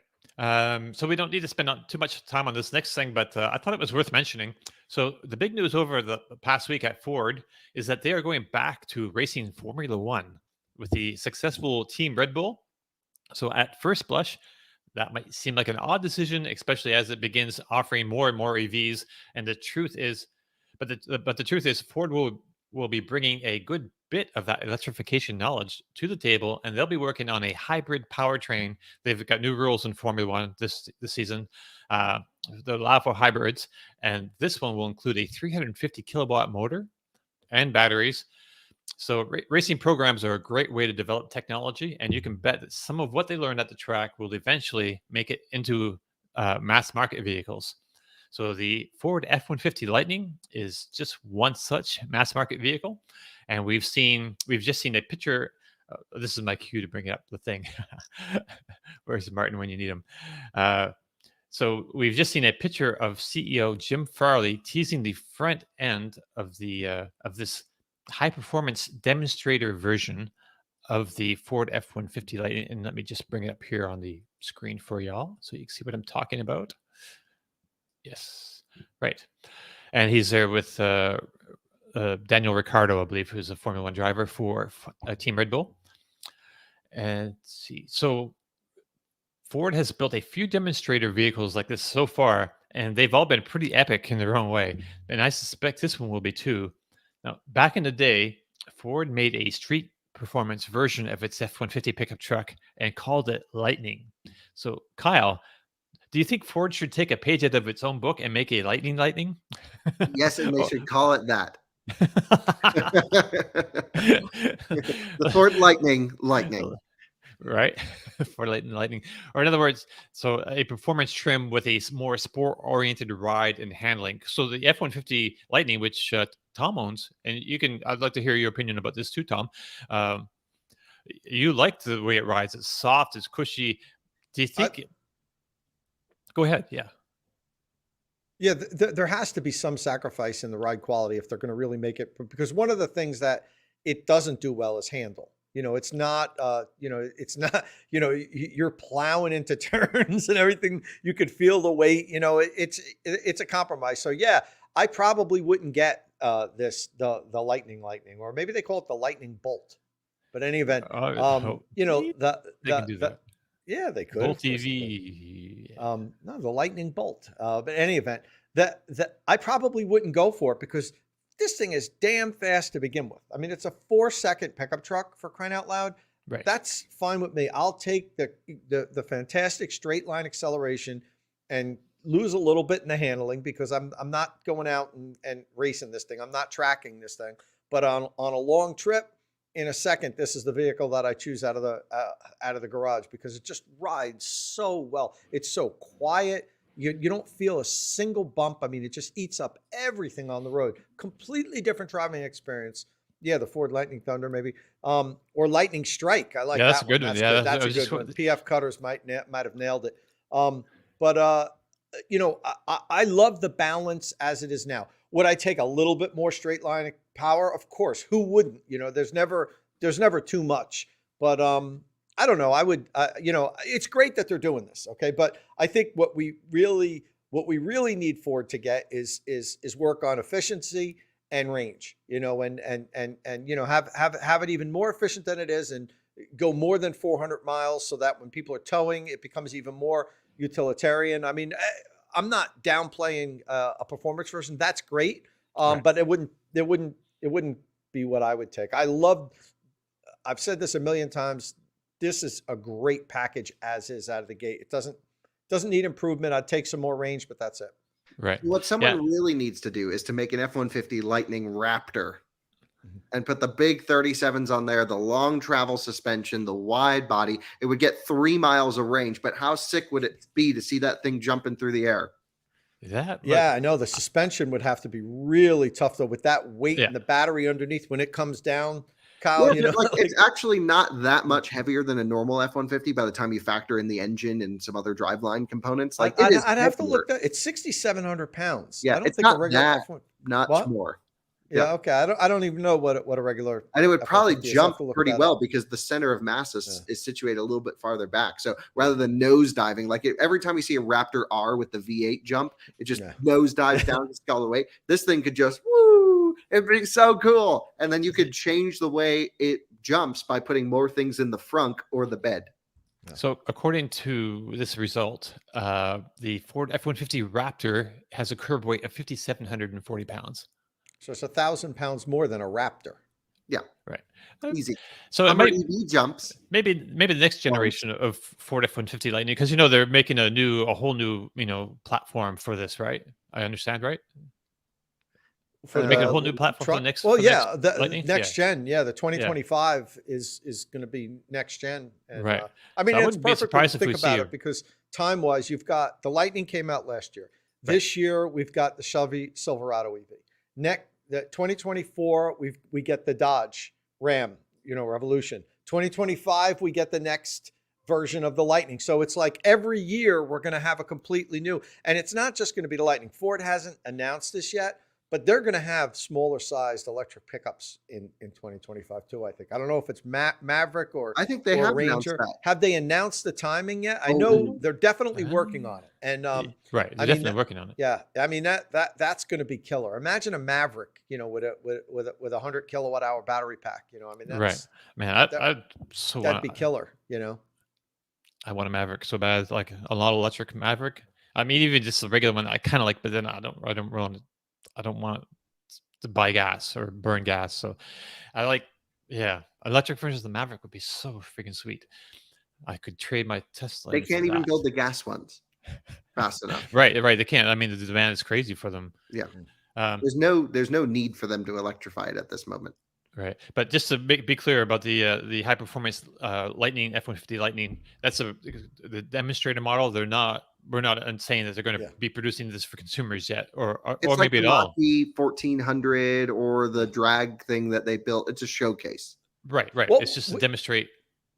So we don't need to spend too much time on this next thing, but I thought it was worth mentioning. So the big news over the past week at Ford is that they are going back to racing Formula One with the successful Team Red Bull. So at first blush, that might seem like an odd decision, especially as it begins offering more and more EVs. And the truth is, but the truth is, Ford will be bringing a good bit of that electrification knowledge to the table, and they'll be working on a hybrid powertrain. They've got new rules in Formula One this season. They allow for hybrids, and this one will include a 350 kilowatt motor and batteries. So racing programs are a great way to develop technology, and you can bet that some of what they learned at the track will eventually make it into mass market vehicles. So the Ford F-150 Lightning is just one such mass market vehicle, and we've just seen a picture. This is my cue to bring up the thing. Where's Martin when you need him? So we've just seen a picture of CEO Jim Farley teasing the front end of this high performance demonstrator version of the Ford F-150 Lightning. And let me just bring it up here on the screen for y'all so you can see what I'm talking about. Yes, right. And he's there with Daniel Ricciardo, I believe, who's a Formula One driver for Team Red Bull. And let's see. So Ford has built a few demonstrator vehicles like this so far, and they've all been pretty epic in their own way. And I suspect this one will be too. Now, back in the day, Ford made a street performance version of its F-150 pickup truck and called it Lightning. So, Kyle, do you think Ford should take a page out of its own book and make a Lightning? Yes, and they should call it that. The Ford Lightning. Right? Ford Lightning. Or in other words, so a performance trim with a more sport-oriented ride and handling. So the F-150 Lightning, which Tom owns, and I'd like to hear your opinion about this too, Tom. You like the way it rides. It's soft, it's cushy. Do you think... Go ahead. Yeah. Yeah, there has to be some sacrifice in the ride quality if they're going to really make it, because one of the things that it doesn't do well is handle. It's not, you're plowing into turns and everything. You could feel the weight, it's a compromise. So yeah, I probably wouldn't get the Lightning, or maybe they call it the Lightning Bolt. But in any event, they can do that. Yeah, they could. Bolt EV. No, the Lightning Bolt. But in any event, that I probably wouldn't go for it, because this thing is damn fast to begin with. I mean, it's a 4-second pickup truck, for crying out loud. Right. That's fine with me. I'll take the fantastic straight line acceleration and lose a little bit in the handling, because I'm not going out and racing this thing. I'm not tracking this thing. But on a long trip, in a second, this is the vehicle that I choose out of the garage, because it just rides so well. It's so quiet. You don't feel a single bump. I mean, it just eats up everything on the road. Completely different driving experience. Yeah, the Ford Lightning Thunder, maybe, or Lightning Strike. I like that. That's a good one. Yeah, that's a good one. PF Cutters might have nailed it. But I love the balance as it is now. Would I take a little bit more straight line power? Of course. Who wouldn't? There's never too much. But I don't know. I would. It's great that they're doing this. Okay, but I think what we really need Ford to get is work on efficiency and range. And have it even more efficient than it is, and go more than 400 miles so that when people are towing, it becomes even more utilitarian. I mean, I'm not downplaying a performance version. That's great. But it wouldn't be what I would take. I've said this a million times. This is a great package as is out of the gate. It doesn't need improvement. I'd take some more range, but that's it. Right. What someone really needs to do is to make an F-150 Lightning Raptor and put the big 37s on there, the long travel suspension, the wide body. It would get 3 miles of range, but how sick would it be to see that thing jumping through the air? Yeah, I know the suspension would have to be really tough though, with that weight and the battery underneath when it comes down, Kyle. Yeah, it's actually not that much heavier than a normal F-150 by the time you factor in the engine and some other driveline components. Like I'd have to look that. It's 6,700 pounds. Yeah, I don't it's think not a regular that F1 much more. Yeah, okay. I don't even know what a regular. And it would probably F-150 is. jump pretty well because the center of mass is situated a little bit farther back. So rather than nose diving, like every time you see a Raptor R with the V8 jump, it just nose dives down all the way. This thing could just it'd be so cool. And then you could change the way it jumps by putting more things in the frunk or the bed. So according to this result, the Ford F-150 Raptor has a curb weight of 5,740 pounds. So it's 1,000 pounds more than a Raptor. Yeah, right. Easy. So it might EV jumps. Maybe the next generation of Ford F-150 Lightning, because they're making a whole new platform for this, right? I understand, right? For making a whole new platform for the next. Well, the next gen. Yeah, the 2025 is going to be next gen. And, right. I mean, so it's perfect to think about it because time-wise, you've got the Lightning came out last year. This year, we've got the Chevy Silverado EV. The 2024, we get the Dodge Ram, Revolution. 2025, we get the next version of the Lightning. So it's like every year we're going to have a completely new, and it's not just going to be the Lightning. Ford hasn't announced this yet, but they're going to have smaller sized electric pickups in 2025 too, I think. I don't know if it's Maverick or I think they have Ranger. announced that. Have they announced the timing yet? I know they're definitely working on it. And right, they're definitely working on it. Yeah, I mean that's going to be killer. Imagine a Maverick, with a 100 kilowatt hour battery pack. I mean, that's, right, man. That'd be killer. I want a Maverick so bad, like a lot of electric Maverick. I mean, even just the regular one, I kind of like, but then I don't want to buy gas or burn gas. So I like, electric versions of the Maverick would be so freaking sweet. I could trade my Tesla. They can't even build the gas ones fast enough. Right. They can't. I mean, the demand is crazy for them. Yeah. There's no need for them to electrify it at this moment. Right. But just to be clear about the high performance Lightning F-150 Lightning, that's the demonstrator model. We're not saying that they're going to be producing this for consumers yet, or like maybe the at all. Mach-E 1400 or the drag thing that they built. It's a showcase. Right. Well, it's just to demonstrate.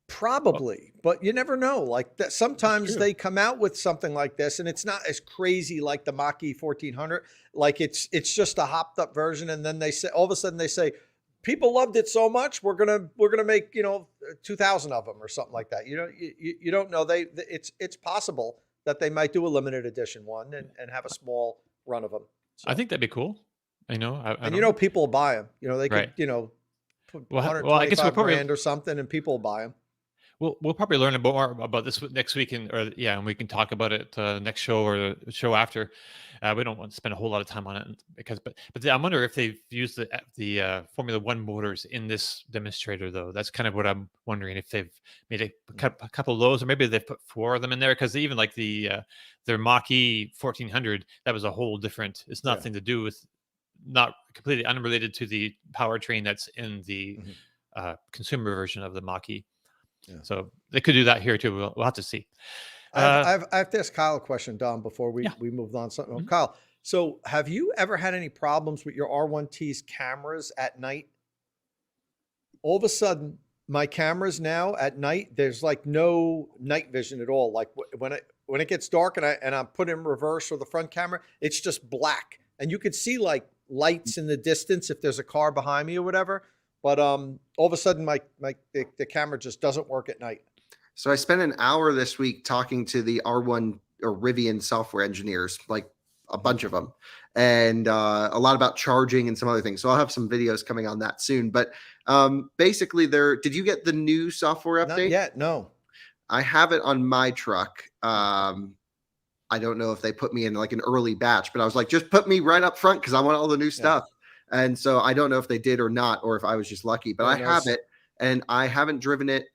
Probably, but you never know. Like that, sometimes they come out with something like this, and it's not as crazy like the Mach-E 1400. Like it's just a hopped up version, and then they say all of a sudden they say people loved it so much we're gonna make 2,000 of them or something like that. You don't know. It's possible that they might do a limited edition one and have a small run of them. So. I think that'd be cool. People will buy them. They could put 125 grand or something, and people will buy them. We'll probably learn more about this next week, and we can talk about it next show or the show after. We don't want to spend a whole lot of time on it but I wonder if they've used the Formula One motors in this demonstrator, though. That's kind of what I'm wondering, if they've made a couple of those, or maybe they've put 4 of them in there, because even like their Mach-E 1400, that was a whole different. It's nothing to do with, not completely unrelated to the powertrain that's in the consumer version of the Mach-E. Yeah. So they could do that here too. We'll have to see. I have to ask Kyle a question, Dom, before we moved on. Something, Kyle. So, have you ever had any problems with your R1T's cameras at night? All of a sudden, my cameras now at night, there's like no night vision at all. Like when it gets dark and I'm put in reverse or the front camera, it's just black, and you could see like lights in the distance if there's a car behind me or whatever. But all of a sudden, the camera just doesn't work at night. So I spent an hour this week talking to the R1 or Rivian software engineers, like a bunch of them, and a lot about charging and some other things. So I'll have some videos coming on that soon. But basically, did you get the new software update? Not yet. No. I have it on my truck. I don't know if they put me in like an early batch, but I was like, just put me right up front because I want all the new stuff. And so I don't know if they did or not, or if I was just lucky, but I have it, and I haven't driven it.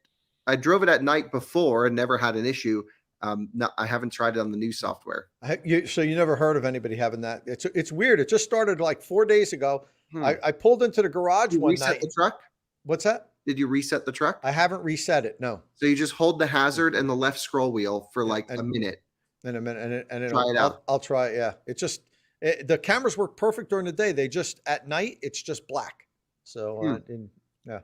I drove it at night before and never had an issue. No, I haven't tried it on the new software. So you never heard of anybody having that? It's weird. It just started like 4 days ago. I pulled into the garage one night. The truck? What's that? Did you reset the truck? I haven't reset it. No. So you just hold the hazard and the left scroll wheel for like a minute. In a minute, and try it out. I'll try it. Yeah, the cameras work perfect during the day. They just at night it's just black. So yeah,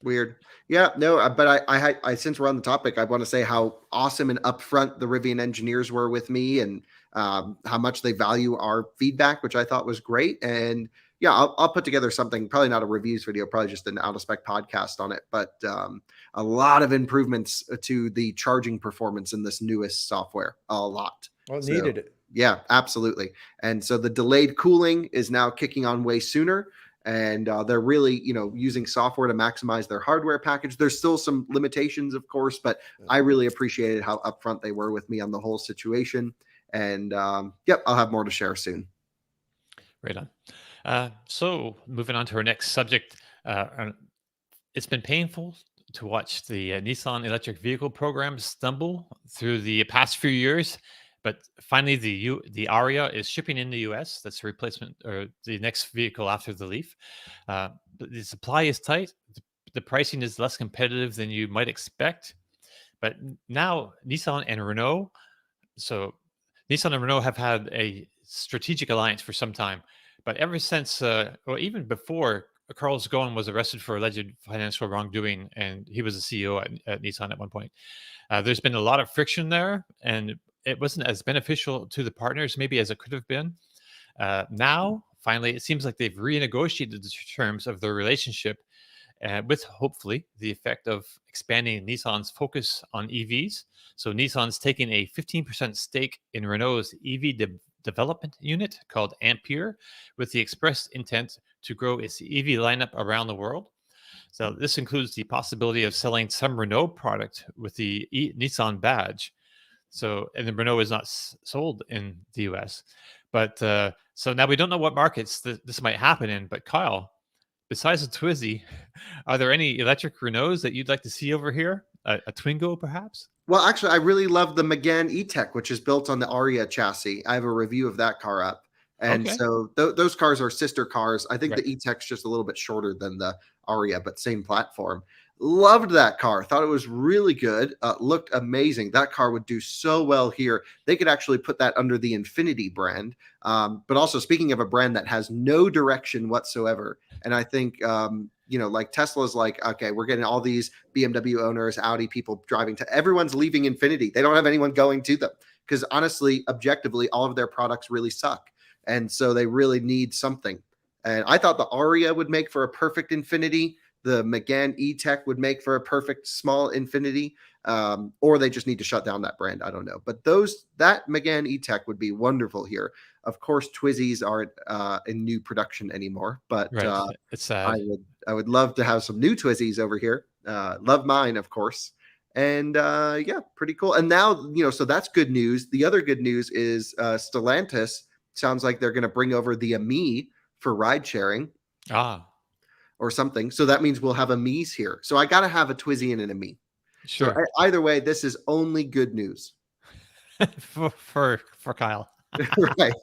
weird. Yeah, no, but I since we're on the topic, I want to say how awesome and upfront the Rivian engineers were with me, and how much they value our feedback, which I thought was great. And yeah, I'll put together something, probably not a reviews video, probably just an out of spec podcast on it, but a lot of improvements to the charging performance in this newest software, a lot. Well, needed it. Yeah, absolutely. And so the delayed cooling is now kicking on way sooner, and they're really, using software to maximize their hardware package. There's still some limitations, of course, but I really appreciated how upfront they were with me on the whole situation. And yep, I'll have more to share soon. Right on. So moving on to our next subject, it's been painful to watch the Nissan electric vehicle program stumble through the past few years, but finally the Aria is shipping in the US. That's the replacement or the next vehicle after the Leaf. But the supply is tight. The pricing is less competitive than you might expect. But now Nissan and Renault have had a strategic alliance for some time. But ever since, or even before, Carlos Ghosn was arrested for alleged financial wrongdoing, and he was the CEO at Nissan at one point. There's been a lot of friction there, and it wasn't as beneficial to the partners maybe as it could have been. Now, finally, it seems like they've renegotiated the terms of their relationship, with hopefully the effect of expanding Nissan's focus on EVs. So Nissan's taking a 15% stake in Renault's EV development unit called Ampere, with the express intent to grow its EV lineup around the world. So this includes the possibility of selling some Renault product with the Nissan badge. So, and the Renault is not sold in the US. But so now we don't know what markets this might happen in. But Kyle, besides the Twizy, are there any electric Renaults that you'd like to see over here? A Twingo, perhaps? Well, actually, I really love the Megane E-Tech, which is built on the Aria chassis. I have a review of that car up. And so those cars are sister cars. I think the E-Tech's just a little bit shorter than the Aria, but same platform. Loved that car. Thought it was really good. Looked amazing. That car would do so well here. They could actually put that under the Infiniti brand. But also, speaking of a brand that has no direction whatsoever, and I think like Tesla's like, okay, we're getting all these BMW owners, Audi people driving to, everyone's leaving Infiniti. They don't have anyone going to them because honestly, objectively, all of their products really suck. And so they really need something. And I thought the Aria would make for a perfect Infiniti. The Megane E-Tech would make for a perfect small Infiniti. Or they just need to shut down that brand. I don't know. But that Megane E-Tech would be wonderful here. Of course, Twizzys aren't in new production anymore. But it's sad. I would love to have some new Twizzys over here. Love mine, of course. And yeah, pretty cool. And now, so that's good news. The other good news is Stellantis sounds like they're going to bring over the Ami for ride sharing. Or something. So that means we'll have Amis here. So I got to have a Twizy and an Ami. Sure. So either way, this is only good news. for Kyle. Right.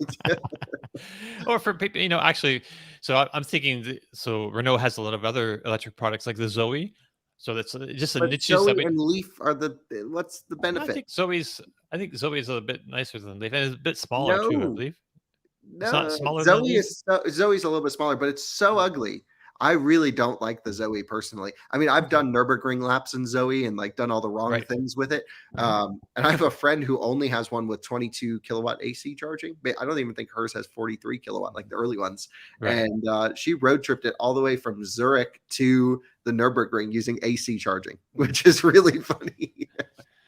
Or for people, actually, so I'm thinking, so Renault has a lot of other electric products like the Zoe. So that's just a niche. Zoe and Leaf are what's the benefit? I think Zoe's a little bit nicer than Leaf, and it's a bit smaller too, I believe. No, it's not smaller Zoe's a little bit smaller, but it's so ugly. I really don't like the Zoe personally. I mean, I've done Nürburgring laps in Zoe and done all the wrong things with it. And I have a friend who only has one with 22 kilowatt AC charging. I don't even think hers has 43 kilowatt like the early ones. Right. And she road tripped it all the way from Zurich to the Nürburgring using AC charging, which is really funny.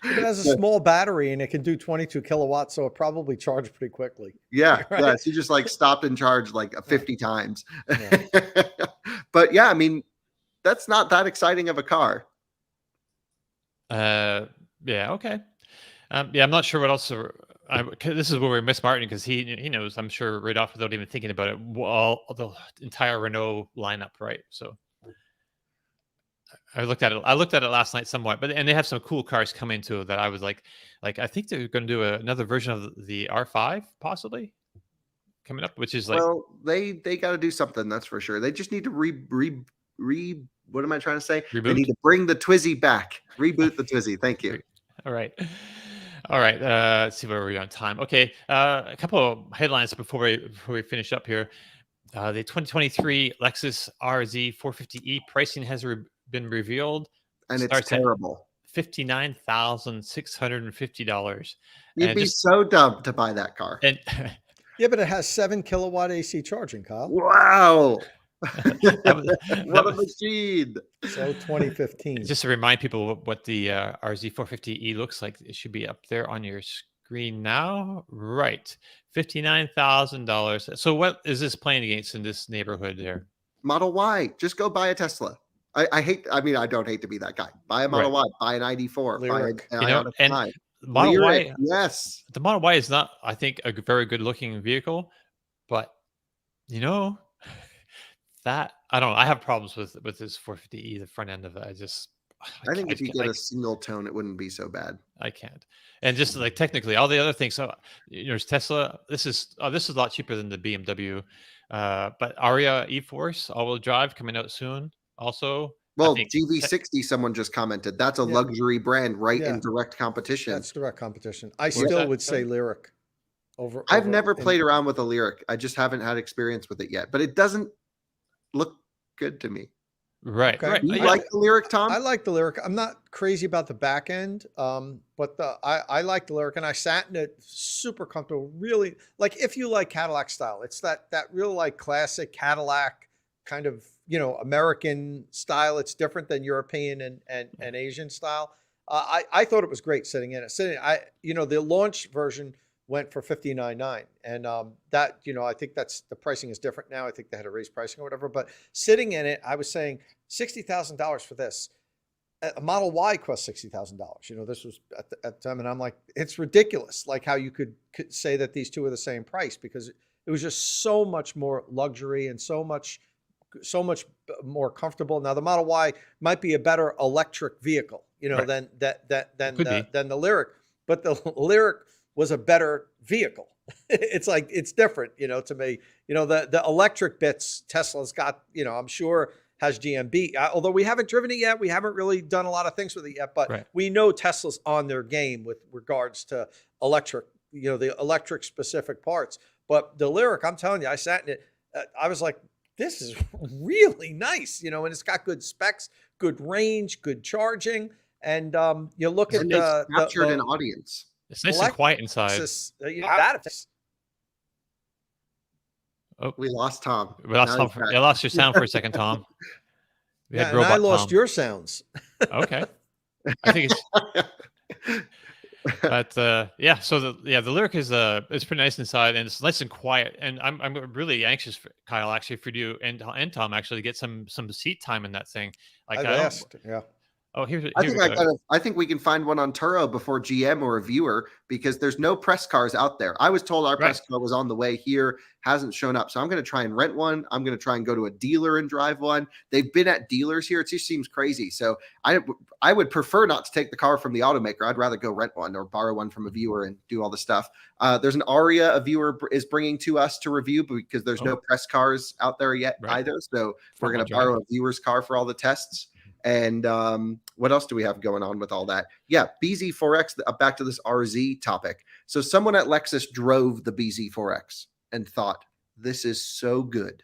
It has a small battery and it can do 22 kilowatts, so it probably charged pretty quickly. Yeah, Right? yes. You just like stopped and charged like 50 times. Yeah. But yeah, I mean, that's not that exciting of a car. Yeah. Okay. Yeah, I'm not sure what else. This is where we miss Martin because he knows, I'm sure, right off without even thinking about it, all the entire Renault lineup, right? So I looked at it last night somewhat, and they have some cool cars coming too that I was like I think they're going to do another version of the R5 possibly coming up, which is like, Well, they got to do something, that's for sure. They just need to what am I trying to say? They reboot. need to bring the Twizy back. Reboot the Twizy. Thank you. All right. Let's see where we're on time. Okay, a couple of headlines before we finish up here. The 2023 Lexus RZ 450e pricing has been revealed, And it's starts at terrible. $59,650. You'd be so dumb to buy that car. And Yeah, but it has 7 kilowatt AC charging, Kyle. Wow. that What a was- machine. So 2015. just to remind people what the RZ 450e looks like, it should be up there on your screen now. Right, $59,000. So what is this playing against in this neighborhood there? Model Y. Just go buy a Tesla. I don't hate to be that guy. Buy a Model Y. Buy an ID4. Lyric. Buy an Ioniq And 5. Model Lyric, Y, yes. the Model Y is not, I think, a very good looking vehicle, but that, I don't know. I have problems with this 450e, the front end of it. I think if you get a single tone, it wouldn't be so bad. I can't. And just like technically, all the other things. So there's Tesla. This is a lot cheaper than the BMW. But Aria E-Force all-wheel drive coming out soon. Also, Well, GV60, someone just commented. That's a Yeah. luxury brand, right? Yeah. In direct competition. That's direct competition. I Where's still that would say from? Lyric. Over. I've never played around with a Lyric. I just haven't had experience with it yet. But it doesn't look good to me. right. Okay. Right. Do you Yeah. like the Lyric, Tom? I like the Lyric. I'm not crazy about the back end, but I like the Lyric, and I sat in it super comfortable. Really, like if you like Cadillac style, it's that real like classic Cadillac kind of American style. It's different than European and Asian style. I thought it was great sitting in it. The launch version went for $59,900, and that I think that's the pricing is different now. I think they had to raise pricing or whatever. But sitting in it, I was saying $60,000 for this. A Model Y cost $60,000. This was at the time, and I'm like, it's ridiculous. Like how you could say that these two are the same price, because it was just so much more luxury and so much more comfortable. Now the Model Y might be a better electric vehicle, Right. than the Lyric, but the Lyric was a better vehicle. It's like, it's different, to me. The electric bits Tesla's got, I'm sure has GMB. Although we haven't driven it yet, we haven't really done a lot of things with it yet. But Right. we know Tesla's on their game with regards to electric, the electric specific parts. But the Lyric, I'm telling you, I sat in it. I was like, this is really nice, and it's got good specs, good range, good charging, and you look at And the it's captured an audience. It's nice and quiet inside. We lost Tom. We lost Now Tom. he's back. You lost your sound for a second, Tom. We Yeah, had and I robot lost Tom. your sounds. Okay. I think it's. But yeah, so the Lyric is it's pretty nice inside, and it's nice and quiet. And I'm really anxious, for Kyle, actually, for you and Tom actually to get some seat time in that thing. Like I've I don't- asked. Yeah. Oh, here I we think go. I think we can find one on Turo before GM or a viewer, because there's no press cars out there. I was told our press car was on the way here, hasn't shown up. So I'm going to try and rent one. I'm going to try and go to a dealer and drive one. They've been at dealers here. It just seems crazy. So I would prefer not to take the car from the automaker. I'd rather go rent one or borrow one from a viewer and do all the stuff. There's an Aria a viewer is bringing to us to review, because there's no press cars out there yet either. So we're going to borrow a viewer's car for all the tests. And what else do we have going on with all that? Yeah, BZ4X, back to this RZ topic. So someone at Lexus drove the BZ4X and thought, this is so good,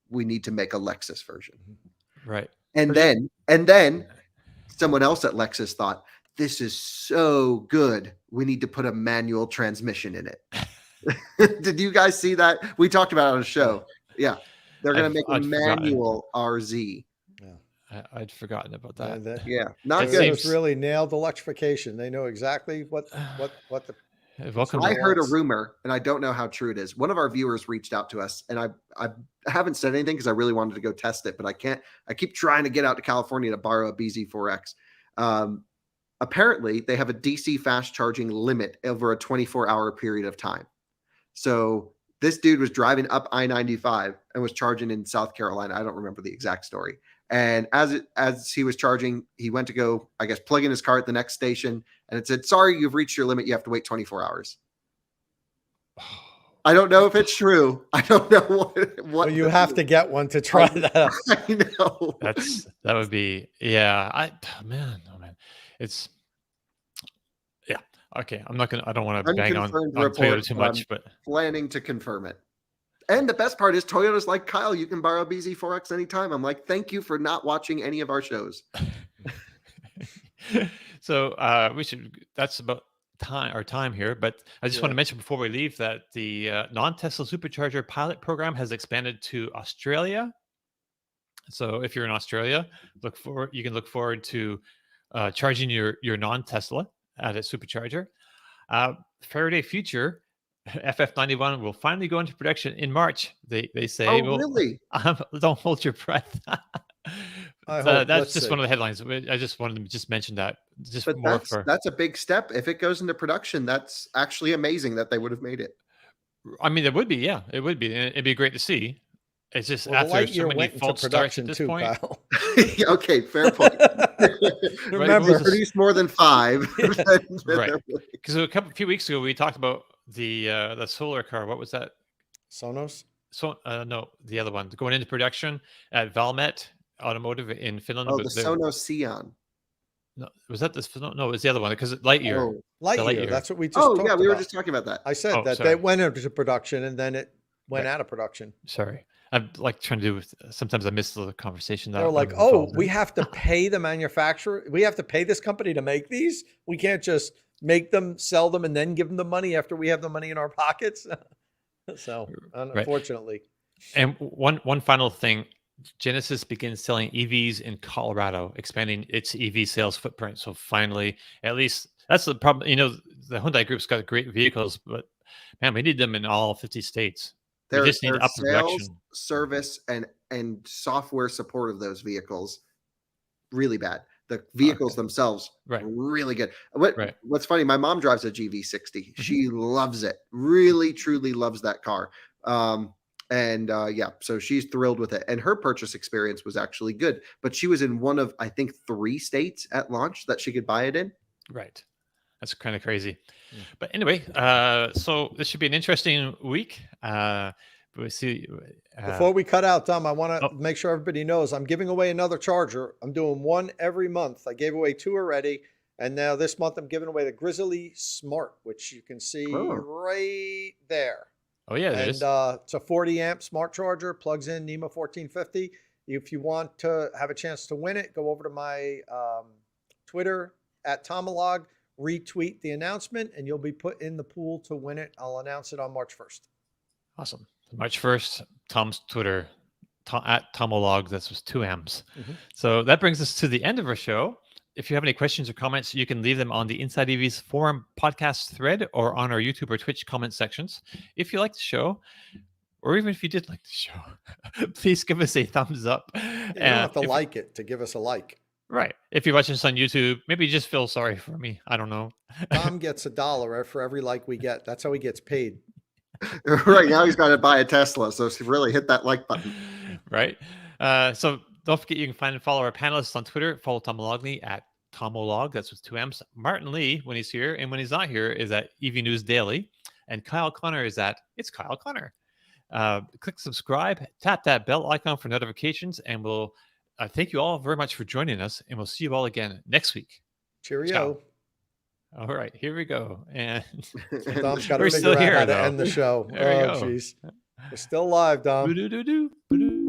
we need to make a Lexus version. Right. And then someone else at Lexus thought, this is so good, we need to put a manual transmission in it. Did you guys see that? We talked about it on a show. Yeah. They're going to make a manual RZ. I'd forgotten about that. And that Yeah, not It good. Toyota's seems- really nailed electrification. They know exactly what the Welcome. I to- heard a wants. rumor, and I don't know how true it is. One of our viewers reached out to us, and I haven't said anything because I really wanted to go test it, but I can't. I keep trying to get out to California to borrow a BZ4X. Apparently, they have a DC fast charging limit over a 24-hour period of time. So this dude was driving up I-95 and was charging in South Carolina. I don't remember the exact story. And as he was charging, he went to go, I guess, plug in his car at the next station, and it said, "Sorry, you've reached your limit. You have to wait 24 hours." I don't know if it's true. I don't know what Well, you have to get one to try that out. I know. That would be, yeah. Oh man. It's, yeah. Okay. I don't want to bang on Unconfirmed Toyota report, too but much, I'm but planning to confirm it. And the best part is Toyota's like, "Kyle, you can borrow BZ4X anytime." I'm like, "Thank you for not watching any of our shows." so that's about our time here, but I just want to mention before we leave that the non-Tesla supercharger pilot program has expanded to Australia. So if you're in Australia, you can look forward to charging your non-Tesla at a supercharger. Faraday Future FF91 will finally go into production in March. They say. Oh, Well, really? don't hold your breath. Let's That's just see. one of the headlines. I just wanted to mention that. Just But more that's a big step. If it goes into production, that's actually amazing that they would have made it. I mean, it would be, yeah, it would be. And it'd be great to see. It's just Well, the after so Lightyear many went into false starts production at this too, point. Kyle. Okay, fair point. Remember, was Produce more than 5. Right. Because few weeks ago we talked about the solar car. What was that? Sonos. So no, the other one going into production at Valmet Automotive in Finland. Oh, the Sonos Xeon. No, was that this? No, it was the other one because Lightyear. Oh, Lightyear. That's what we just oh talked yeah, we were about. just talking about that. I said that sorry. they went into production and then it went Right. out of production. Sorry, I'm like trying to do with. Sometimes I miss the conversation. They're like, "Oh, we have to pay the manufacturer. We have to pay this company to make these. We can't just make them, sell them, and then give them the money after we have the money in our pockets." So, unfortunately. And one final thing. Genesis begins selling EVs in Colorado, expanding its EV sales footprint. So finally, at least that's the problem. You know, the Hyundai Group's got great vehicles, but man, we need them in all 50 states. We just need to up the sales, production. service, and software support of those vehicles really bad. The vehicles themselves, really good. What's funny? My mom drives a GV60. She loves it. Really, truly loves that car. So she's thrilled with it. And her purchase experience was actually good. But she was in one of, I think, 3 states at launch that she could buy it in. Right. That's kind of crazy. But anyway, so this should be an interesting week. We see. Before we cut out, Tom, I want to make sure everybody knows I'm giving away another charger. I'm doing one every month. I gave away 2 already. And now this month I'm giving away the Grizzly Smart, which you can see right there. Oh, yeah. And it's a 40 amp smart charger, plugs in NEMA 1450. If you want to have a chance to win it, go over to my Twitter at Tomalog, retweet the announcement, and you'll be put in the pool to win it. I'll announce it on March 1st. Awesome. March 1st, Tom's Twitter, at Tomalog. That's with 2 M's. So that brings us to the end of our show. If you have any questions or comments, you can leave them on the Inside EV's forum podcast thread or on our YouTube or Twitch comment sections. If you like the show, or even if you did like the show, please give us a thumbs up. You don't have to like it to give us a like. Right. If you're watching this on YouTube, maybe you just feel sorry for me. I don't know. Tom gets $1 for every like we get. That's how he gets paid. Right now he's got to buy a Tesla. So really hit that like button. Right. So don't forget, you can find and follow our panelists on Twitter. Follow Tom Mologney at Tomolog. That's with 2 M's. Martin Lee, when he's here, and when he's not here, is at EV News Daily. And Kyle Connor is at It's Kyle Connor. Click subscribe, tap that bell icon for notifications, and we'll thank you all very much for joining us. And we'll see you all again next week. Cheerio. Ciao. All right, here we go. And Tom's got to we're figure still out here, how to though. end the show. There we Oh, go. jeez. We're still live, Dom. Boo-doo-doo-doo, boo-doo.